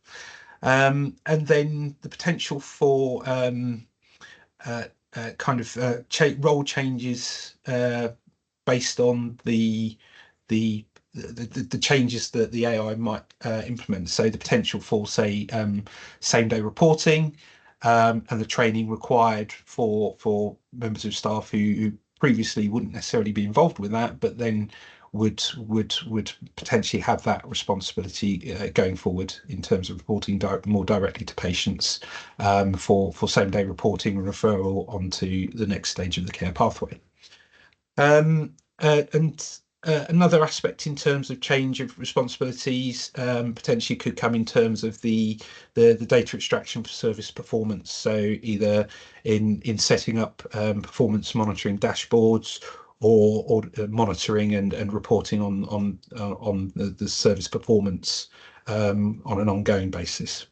[SPEAKER 5] and then the potential for kind of role changes based on the changes that the AI might implement. So the potential for, say, same-day reporting, and the training required for members of staff who previously wouldn't necessarily be involved with that, but then would potentially have that responsibility going forward in terms of reporting more directly to patients for same-day reporting and referral onto the next stage of the care pathway. Another aspect in terms of change of responsibilities potentially could come in terms of the data extraction for service performance. So either in setting up performance monitoring dashboards, or monitoring and reporting on the service performance on an ongoing basis.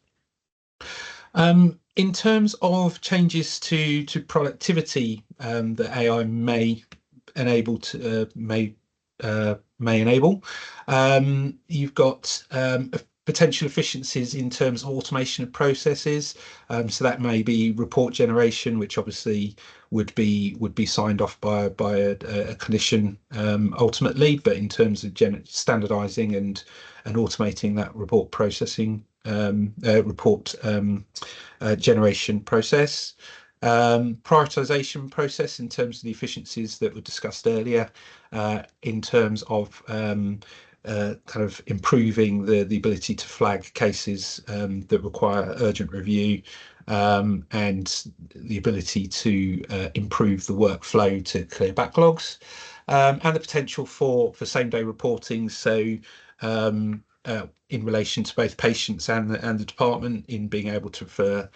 [SPEAKER 5] In terms of changes to productivity that AI may enable, you've got potential efficiencies in terms of automation of processes. So that may be report generation, which obviously would be signed off by a clinician ultimately, but in terms of standardizing and automating that report processing, generation process. Prioritization process in terms of the efficiencies that were discussed earlier, in terms of kind of improving the ability to flag cases that require urgent review, and the ability to improve the workflow to clear backlogs, and the potential for same-day reporting. So in relation to both patients and the department, in being able to refer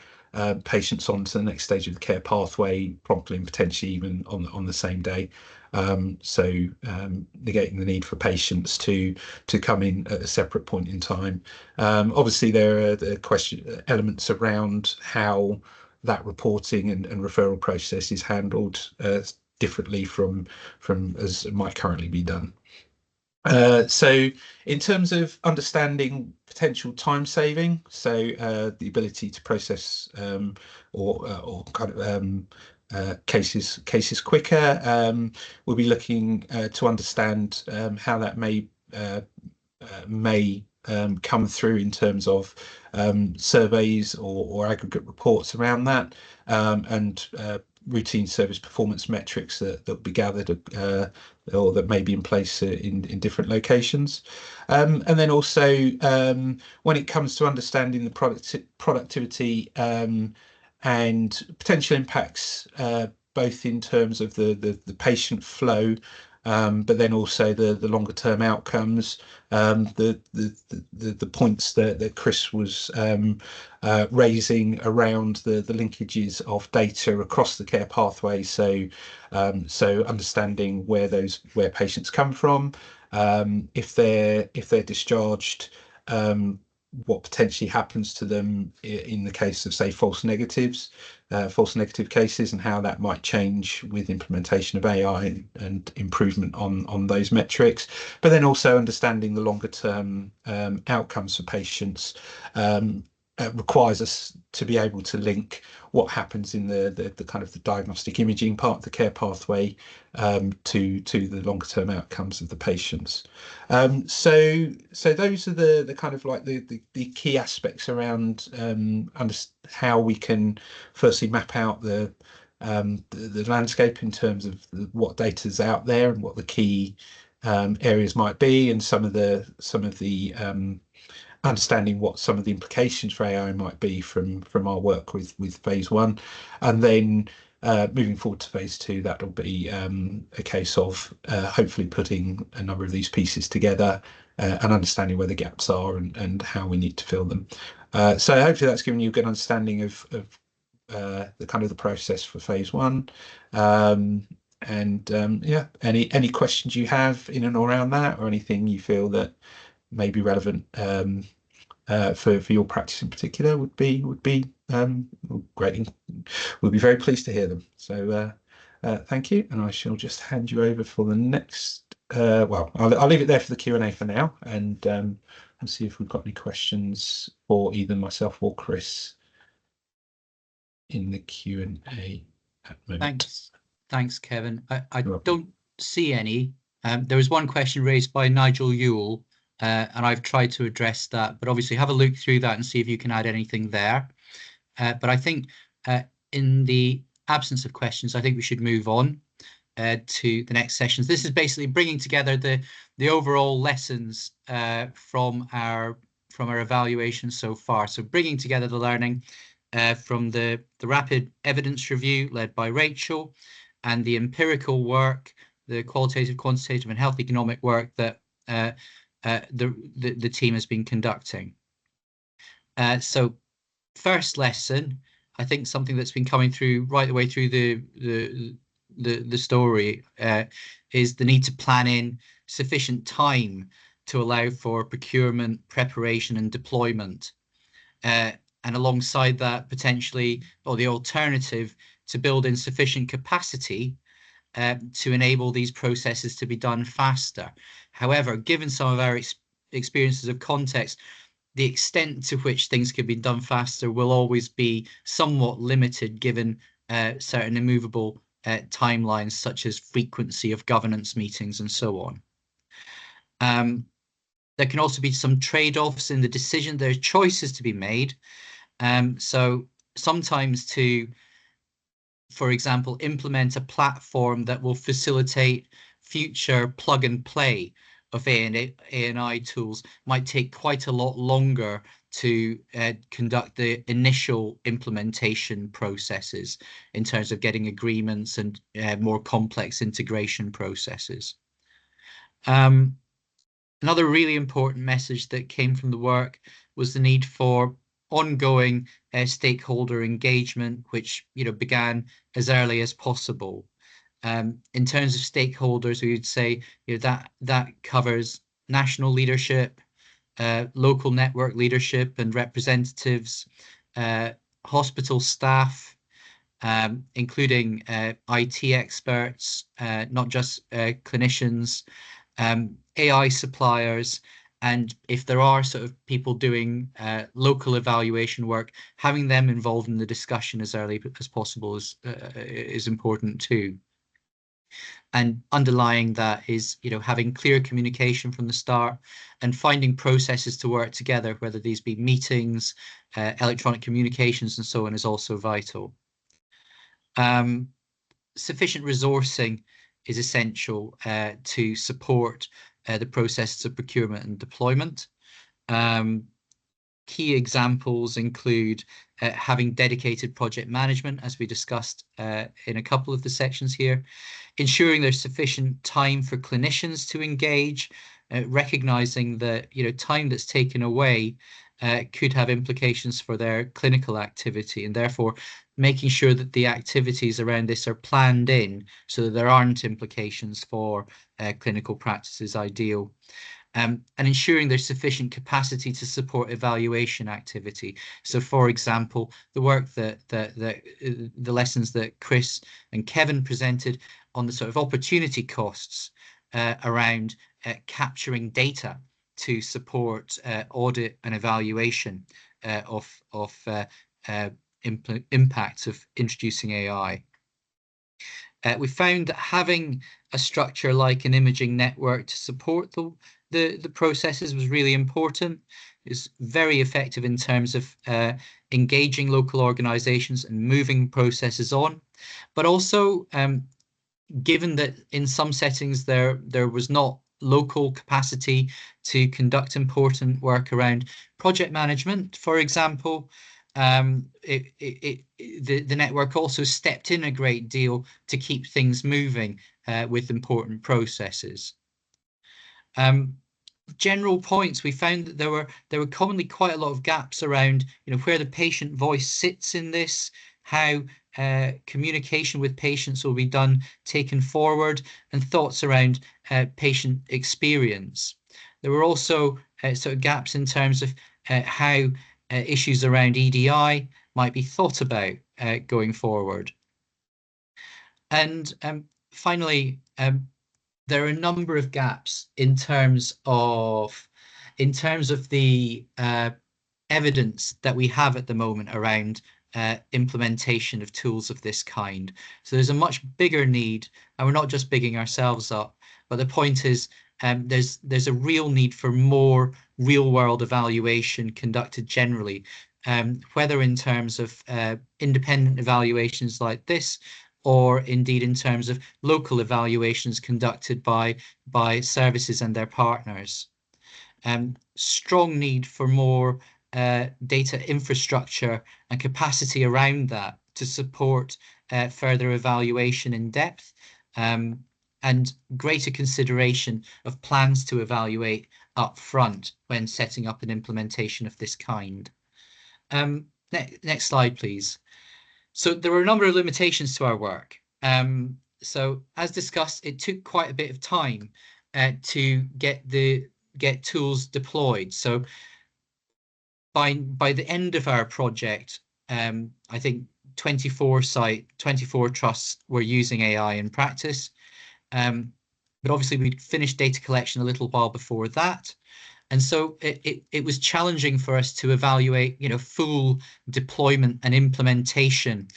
[SPEAKER 5] patients on to the next stage of the care pathway promptly and potentially even on the same day. So negating the need for patients to come in at a separate point in time. Obviously, there are the elements around how that reporting and referral process is handled differently from as it might currently be done. So in terms of understanding potential time saving, so the ability to process or kind of cases quicker, we'll be looking to understand how that may come through in terms of surveys or aggregate reports around that, and routine service performance metrics that will be gathered or that may be in place in different locations. And then also when it comes to understanding the productivity and potential impacts, both in terms of the patient flow, but then also the longer term outcomes, the points that Chris was raising around the linkages of data across the care pathway. So understanding where patients come from, if they're discharged, what potentially happens to them in the case of, say, false negative cases, and how that might change with implementation of AI and improvement on those metrics. But then also understanding the longer term outcomes for patients requires us to be able to link what happens in the kind of the diagnostic imaging part of the care pathway to the longer term outcomes of the patients. So those are the kind of like the key aspects around how we can firstly map out the landscape in terms of what data is out there and what the key areas might be, and some of the understanding what some of the implications for AI might be from our work with phase 1, and then moving forward to phase 2, that'll be a case of hopefully putting a number of these pieces together and understanding where the gaps are and how we need to fill them. So hopefully that's given you a good understanding of the kind of the process for phase 1. Yeah, any questions you have in and around that, or anything you feel that may be relevant for your practice in particular, would be great. We'll be very pleased to hear them. So thank you, and I shall just hand you over for the next. Well, I'll leave it there for the Q&A for now, and see if we've got any questions for either myself or Chris in the Q&A at the moment.
[SPEAKER 1] Thanks, Kevin. I don't see any. There was one question raised by Nigel Ewell, and I've tried to address that, but obviously have a look through that and see if you can add anything there. But I think in the absence of questions, I think we should move on. to the next sessions. This is basically bringing together the overall lessons from our evaluation so far. So bringing together the learning from the rapid evidence review led by Rachel, and the empirical work, the qualitative, quantitative, and health economic work that the team has been conducting. So first lesson, I think something that's been coming through right the way through the story is the need to plan in sufficient time to allow for procurement, preparation, and deployment. And alongside that, potentially, or the alternative, to build in sufficient capacity to enable these processes to be done faster. However, given some of our experiences of context, the extent to which things could be done faster will always be somewhat limited, given certain immovable timelines, such as frequency of governance meetings and so on. There can also be some trade-offs in the decision. There are choices to be made. So sometimes to, for example, implement a platform that will facilitate future plug and play of A&I tools might take quite a lot longer to conduct the initial implementation processes in terms of getting agreements and more complex integration processes. Another really important message that came from the work was the need for ongoing stakeholder engagement, which began as early as possible. In terms of stakeholders, we would say that covers national leadership, local network leadership and representatives, hospital staff, including IT experts, not just clinicians, AI suppliers, and if there are sort of people doing local evaluation work, having them involved in the discussion as early as possible is important too. And underlying that is, having clear communication from the start and finding processes to work together, whether these be meetings, electronic communications, and so on, is also vital. Sufficient resourcing is essential to support the processes of procurement and deployment. Key examples include having dedicated project management, as we discussed in a couple of the sections here, ensuring there's sufficient time for clinicians to engage, recognizing that time that's taken away could have implications for their clinical activity, and therefore making sure that the activities around this are planned in so that there aren't implications for clinical practice is ideal. And ensuring there's sufficient capacity to support evaluation activity. So, for example, the work the lessons that Chris and Kevin presented on the sort of opportunity costs around capturing data to support audit and evaluation of impacts of introducing AI. We found that having a structure like an imaging network to support the processes was really important. It's very effective in terms of engaging local organizations and moving processes on, but also given that in some settings there was not local capacity to conduct important work around project management, for example, the network also stepped in a great deal to keep things moving with important processes. General points, we found that there were commonly quite a lot of gaps around where the patient voice sits in this, how communication with patients will be done, taken forward, and thoughts around patient experience. There were also sort of gaps in terms of how issues around EDI might be thought about going forward. And finally, there are a number of gaps in terms of the evidence that we have at the moment around implementation of tools of this kind. So there's a much bigger need, and we're not just bigging ourselves up, but the point is there's a real need for more real-world evaluation conducted generally, whether in terms of independent evaluations like this, or indeed in terms of local evaluations conducted by services and their partners. Strong need for more data infrastructure and capacity around that to support further evaluation in depth, and greater consideration of plans to evaluate up front when setting up an implementation of this kind. Next slide, please. So there were a number of limitations to our work. So as discussed, it took quite a bit of time to get tools deployed. So by the end of our project, I think 24 trusts were using AI in practice. But obviously we'd finished data collection a little while before that. And so it was challenging for us to evaluate, full deployment and implementation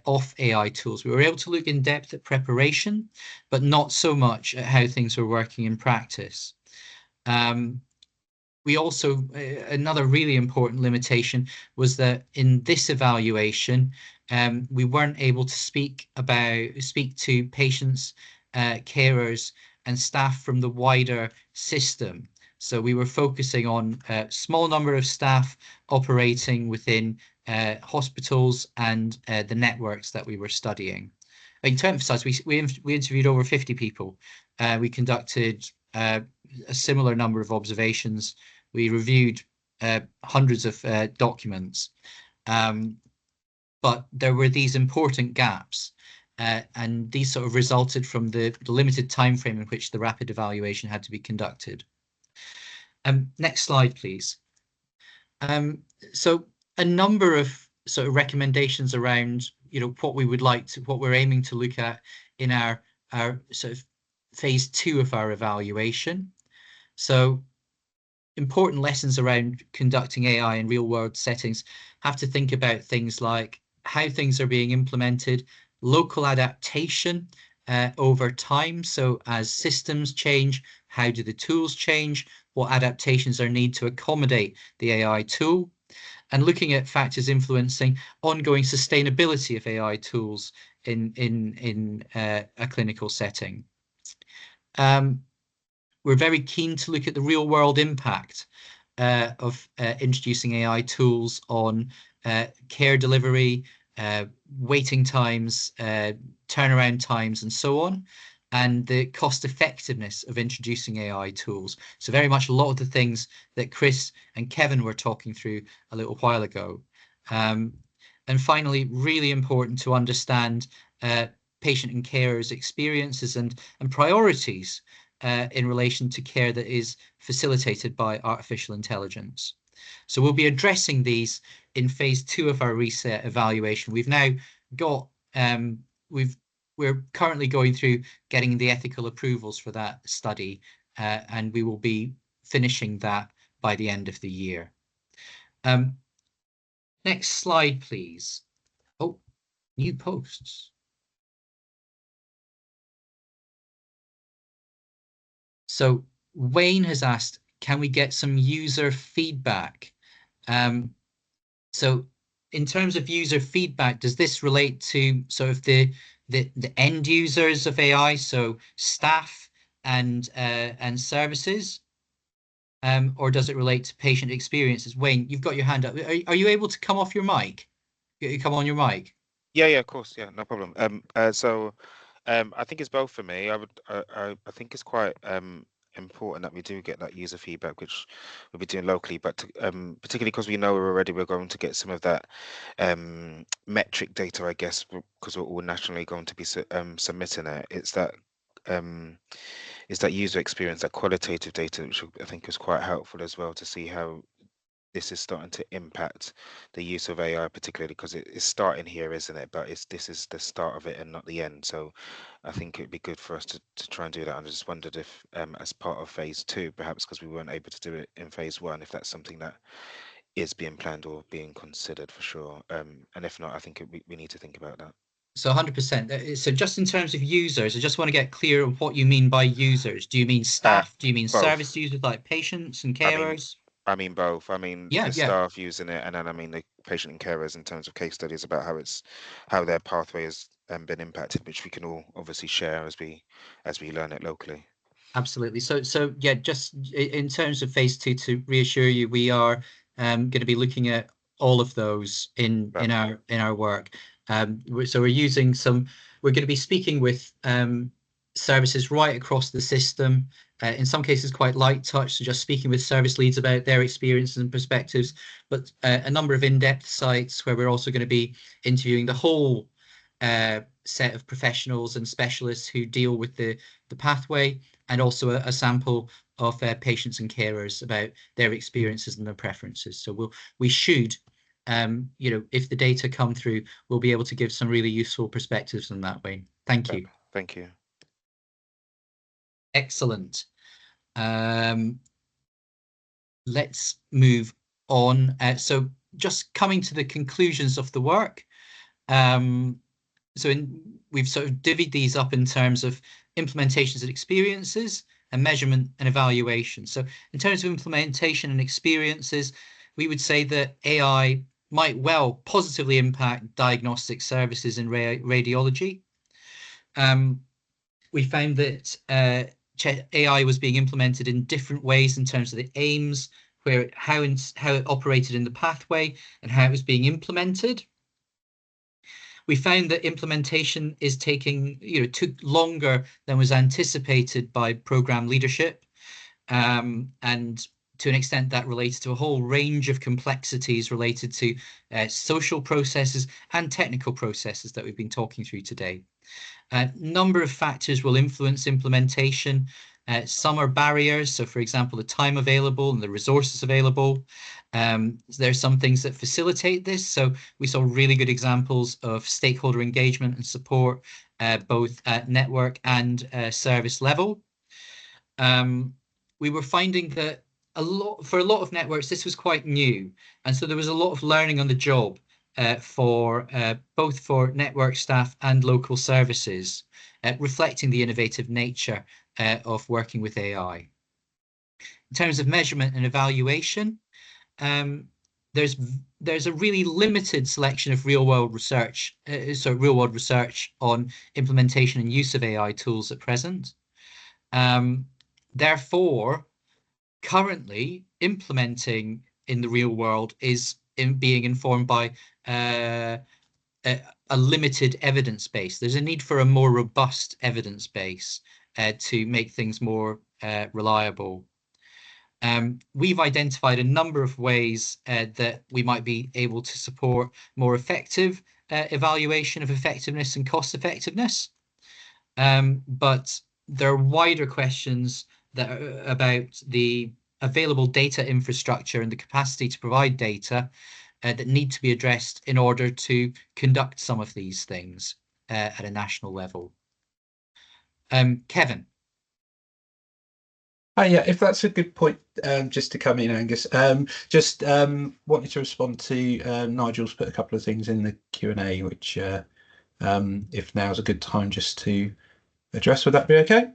[SPEAKER 1] of AI tools. We were able to look in depth at preparation, but not so much at how things were working in practice. We also, another really important limitation was that in this evaluation, we weren't able to speak to patients, carers, and staff from the wider system. So we were focusing on a small number of staff operating within hospitals and the networks that we were studying. To emphasize, we interviewed over 50 people. We conducted a similar number of observations. We reviewed hundreds of documents, but there were these important gaps, and these sort of resulted from the limited time frame in which the rapid evaluation had to be conducted. Next slide, please. So a number of sort of recommendations around, what we're aiming to look at in our sort of phase 2 of our evaluation. So important lessons around conducting AI in real world settings have to think about things like how things are being implemented, local adaptation over time. So as systems change, how do the tools change? What adaptations are needed to accommodate the AI tool? And looking at factors influencing ongoing sustainability of AI tools in a clinical setting. We're very keen to look at the real world impact of introducing AI tools on care delivery, waiting times, turnaround times, and so on, and the cost effectiveness of introducing AI tools. So very much a lot of the things that Chris and Kevin were talking through a little while ago. And finally, really important to understand patient and carers' experiences and priorities in relation to care that is facilitated by artificial intelligence. So we'll be addressing these in phase 2 of our RSET evaluation. We've now got, we're currently going through getting the ethical approvals for that study, and we will be finishing that by the end of the year. Next slide, please. Oh, new posts. So Wayne has asked, can we get some user feedback? So in terms of user feedback, does this relate to sort of the end users of AI, so staff and services, or does it relate to patient experiences? Wayne, you've got your hand up. Are you able to come off your mic? You come on your mic.
[SPEAKER 6] Yeah, of course. Yeah, no problem. I think it's both for me. I think it's quite important that we do get that user feedback, which we'll be doing locally, but particularly because we know we're going to get some of that metric data, I guess, because we're all nationally going to be submitting it. It's that user experience, that qualitative data, which I think is quite helpful as well to see how this is starting to impact the use of AI, particularly because it's starting here, isn't it? But this is the start of it and not the end. So I think it'd be good for us to try and do that. And I just wondered if, as part of phase 2, perhaps because we weren't able to do it in phase 1, if that's something that is being planned or being considered for sure. And if not, I think we need to think about that.
[SPEAKER 1] So 100%. So just in terms of users, I just want to get clear on what you mean by users. Do you mean staff? Do you mean
[SPEAKER 6] both.
[SPEAKER 1] Service users like patients and carers?
[SPEAKER 6] I mean both. I mean the staff using it, and then I mean the patient and carers in terms of case studies about how their pathway is been impacted, which we can all obviously share as we learn it locally.
[SPEAKER 1] Absolutely. So yeah, just in terms of phase 2, to reassure you, we are going to be looking at all of those in our work. So we're going to be speaking with services right across the system. In some cases, quite light touch, so just speaking with service leads about their experiences and perspectives, but a number of in-depth sites where we're also going to be interviewing the whole set of professionals and specialists who deal with the pathway, and also a sample of patients and carers about their experiences and their preferences. So we should, if the data come through, we'll be able to give some really useful perspectives in that way. Thank you.
[SPEAKER 6] Thank you.
[SPEAKER 1] Excellent. Let's move on. So just coming to the conclusions of the work. We've sort of divvied these up in terms of implementations and experiences, and measurement and evaluation. So in terms of implementation and experiences, we would say that AI might well positively impact diagnostic services in radiology. We found that AI was being implemented in different ways in terms of the aims, how it operated in the pathway, and how it was being implemented. We found that implementation is took longer than was anticipated by program leadership, and to an extent that relates to a whole range of complexities related to social processes and technical processes that we've been talking through today. A number of factors will influence implementation. Some are barriers, so for example, the time available and the resources available. There are some things that facilitate this. So we saw really good examples of stakeholder engagement and support, both at network and service level. We were finding that for a lot of networks, this was quite new. And so there was a lot of learning on the job for both for network staff and local services, reflecting the innovative nature of working with AI. In terms of measurement and evaluation, there's a really limited selection of real-world research on implementation and use of AI tools at present. Therefore, currently implementing in the real world is being informed by a limited evidence base. There's a need for a more robust evidence base to make things more reliable. We've identified a number of ways that we might be able to support more effective evaluation of effectiveness and cost effectiveness. But there are wider questions that are about the available data infrastructure and the capacity to provide data that need to be addressed in order to conduct some of these things at a national level. Kevin.
[SPEAKER 5] Yeah, if that's a good point, just to come in, Angus, just wanted to respond to Nigel's put a couple of things in the Q&A, which if now's a good time just to address, would that be okay?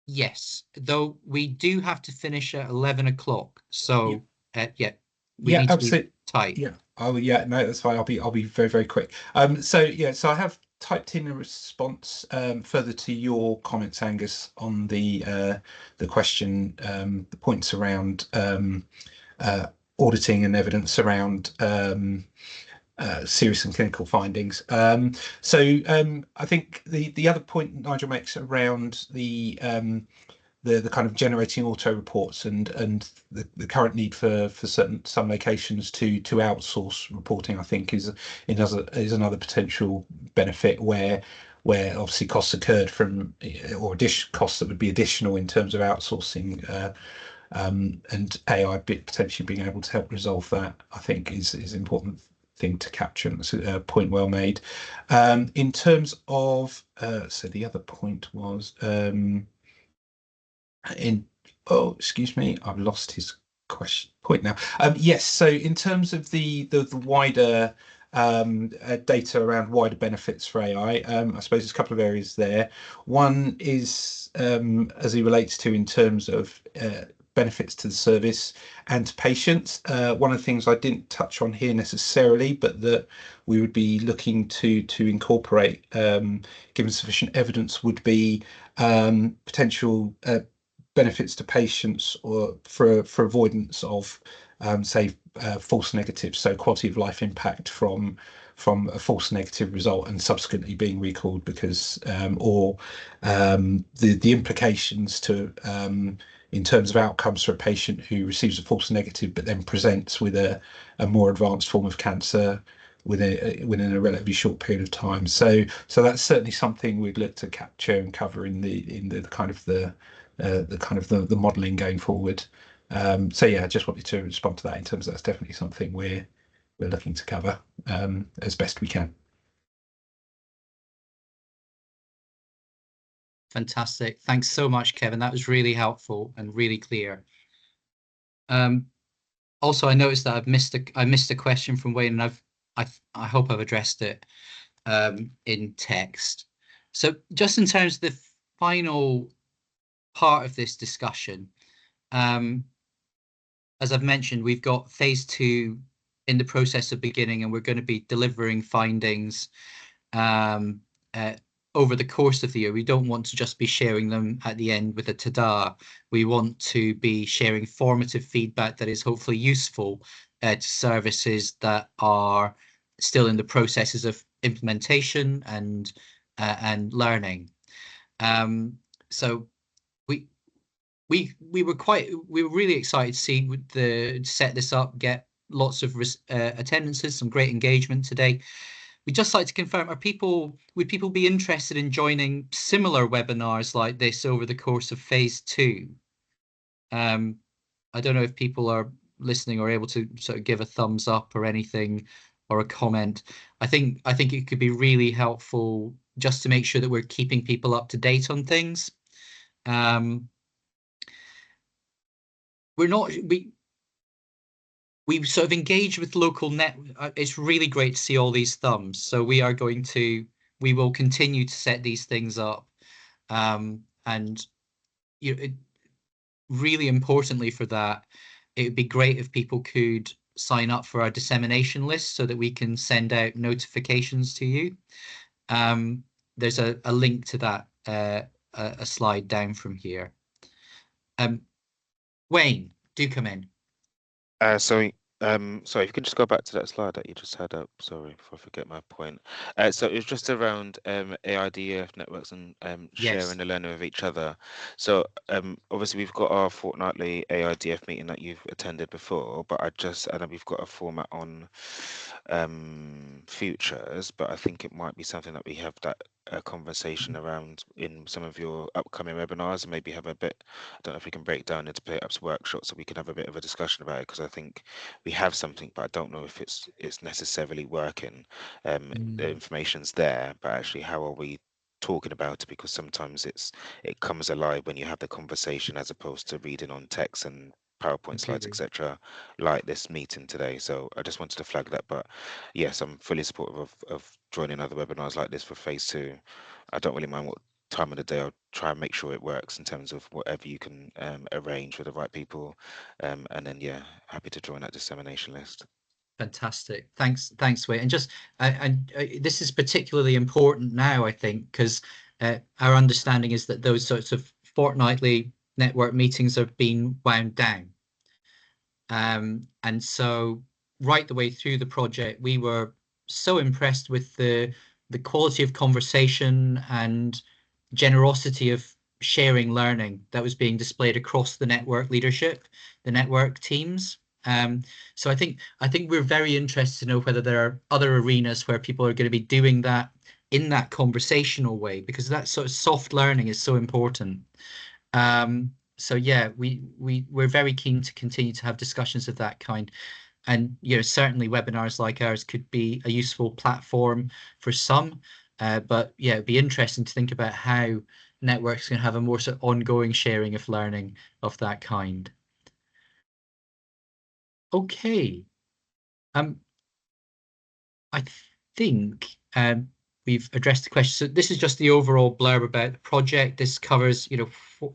[SPEAKER 1] Yes, though we do have to finish at 11 o'clock. So yeah, we
[SPEAKER 5] yeah,
[SPEAKER 1] need to
[SPEAKER 5] absolutely.
[SPEAKER 1] be tight.
[SPEAKER 5] Yeah. Oh yeah, no, that's fine. I'll be very, very quick. So I have typed in a response further to your comments, Angus, on the question, the points around auditing and evidence around serious and clinical findings. So I think the other point Nigel makes around the kind of generating auto reports and the current need for some locations to outsource reporting, I think is another potential benefit where obviously costs occurred from or costs that would be additional in terms of outsourcing, and AI potentially being able to help resolve that, I think is an important thing to capture. That's a point well made. In terms of so the other point was excuse me, I've lost his point now. Yes, so in terms of the wider data around wider benefits for AI, I suppose there's a couple of areas there. One is as it relates to in terms of benefits to the service and to patients. One of the things I didn't touch on here necessarily, but that we would be looking to incorporate, given sufficient evidence, would be potential benefits to patients or for avoidance of say false negatives, so quality of life impact from a false negative result and subsequently being recalled because or the implications to in terms of outcomes for a patient who receives a false negative but then presents with a more advanced form of cancer within a relatively short period of time. So that's certainly something we'd look to capture and cover in the kind of the modelling going forward. So yeah, I just wanted to respond to that in terms of that's definitely something we're looking to cover as best we can.
[SPEAKER 1] Fantastic. Thanks so much, Kevin. That was really helpful and really clear. Also, I noticed that I missed a question from Wayne, and I hope I've addressed it in text. So just in terms of the final part of this discussion, as I've mentioned, we've got phase 2 in the process of beginning, and we're going to be delivering findings over the course of the year. We don't want to just be sharing them at the end with a ta-da. We want to be sharing formative feedback that is hopefully useful to services that are still in the processes of implementation and learning. So we were really excited to see to set this up, get lots of attendances, some great engagement today. We'd just like to confirm, would people be interested in joining similar webinars like this over the course of phase 2? I don't know if people are listening or able to sort of give a thumbs up or anything or a comment. I think it could be really helpful just to make sure that we're keeping people up to date on things. We sort of engage with local it's really great to see all these thumbs. So we will continue to set these things up. And really importantly for that, it would be great if people could sign up for our dissemination list so that we can send out notifications to you. There's a link to that, a slide down from here. Wayne, do come in.
[SPEAKER 6] Sorry, if you can just go back to that slide that you just had up. Sorry, before I forget my point. So it was just around AIDF networks and sharing the learning with each other. So obviously we've got our fortnightly AIDF meeting that you've attended before, but I know we've got a format on futures, but I think it might be something that we have that conversation around in some of your upcoming webinars, and maybe have a bit, I don't know if we can break down into PlayUp's workshops so we can have a bit of a discussion about it, because I think we have something, but I don't know if it's necessarily working. The information's there, but actually how are we talking about it? Because sometimes it comes alive when you have the conversation as opposed to reading on text and PowerPoint slides, etc., like this meeting today. So I just wanted to flag that. But yes, I'm fully supportive of joining other webinars like this for phase 2. I don't really mind what time of the day. I'll try and make sure it works in terms of whatever you can arrange with the right people. And then, yeah, happy to join that dissemination list.
[SPEAKER 1] Fantastic. Thanks, Wayne. And just this is particularly important now, I think, because our understanding is that those sorts of fortnightly network meetings have been wound down. And so right the way through the project, we were so impressed with the quality of conversation and generosity of sharing learning that was being displayed across the network leadership, the network teams. So I think we're very interested to know whether there are other arenas where people are going to be doing that in that conversational way, because that sort of soft learning is so important. So yeah, we're very keen to continue to have discussions of that kind. And certainly webinars like ours could be a useful platform for some, but yeah, it'd be interesting to think about how networks can have a more sort of ongoing sharing of learning of that kind. Okay, I think we've addressed the question. So this is just the overall blurb about the project. This covers,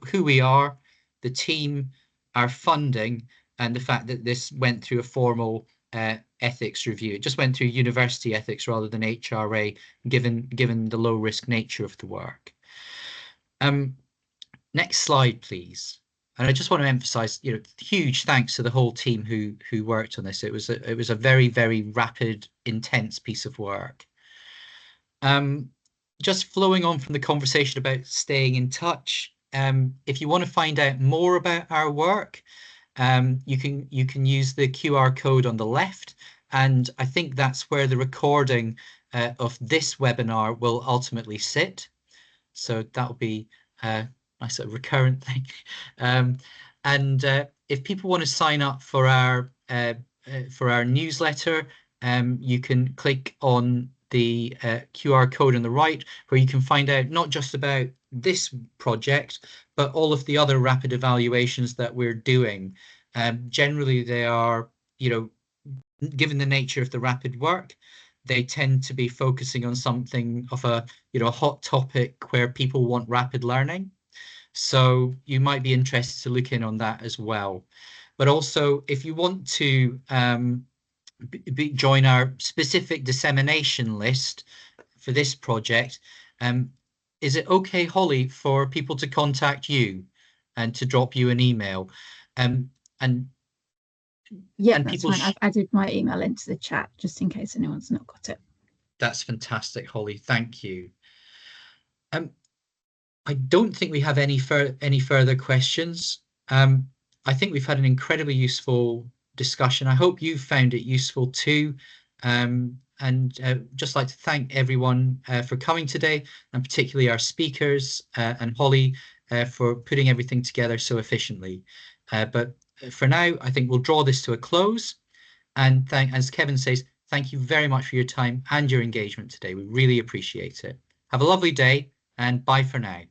[SPEAKER 1] who we are, the team, our funding and the fact that this went through a formal ethics review. It just went through university ethics rather than HRA, given the low risk nature of the work. Next slide, please. And I just want to emphasize, huge thanks to the whole team who worked on this. It was a very, very rapid, intense piece of work. Just flowing on from the conversation about staying in touch. If you want to find out more about our work, you can use the QR code on the left, and I think that's where the recording of this webinar will ultimately sit. So that'll be a nice sort of recurrent thing. And if people want to sign up for our newsletter, you can click on the QR code on the right, where you can find out not just about this project, but all of the other rapid evaluations that we're doing. Generally, they are, given the nature of the rapid work, they tend to be focusing on something of a, a hot topic where people want rapid learning. So you might be interested to look in on that as well. But also, if you want to join our specific dissemination list for this project, is it okay, Holly, for people to contact you and to drop you an email?
[SPEAKER 7] Yeah, that's fine. I've added my email into the chat just in case anyone's not got it.
[SPEAKER 1] That's fantastic, Holly. Thank you. I don't think we have any further questions. I think we've had an incredibly useful discussion. I hope you found it useful too. And just like to thank everyone for coming today, and particularly our speakers and Holly for putting everything together so efficiently. But for now, I think we'll draw this to a close. And as Kevin says, thank you very much for your time and your engagement today. We really appreciate it. Have a lovely day, and bye for now.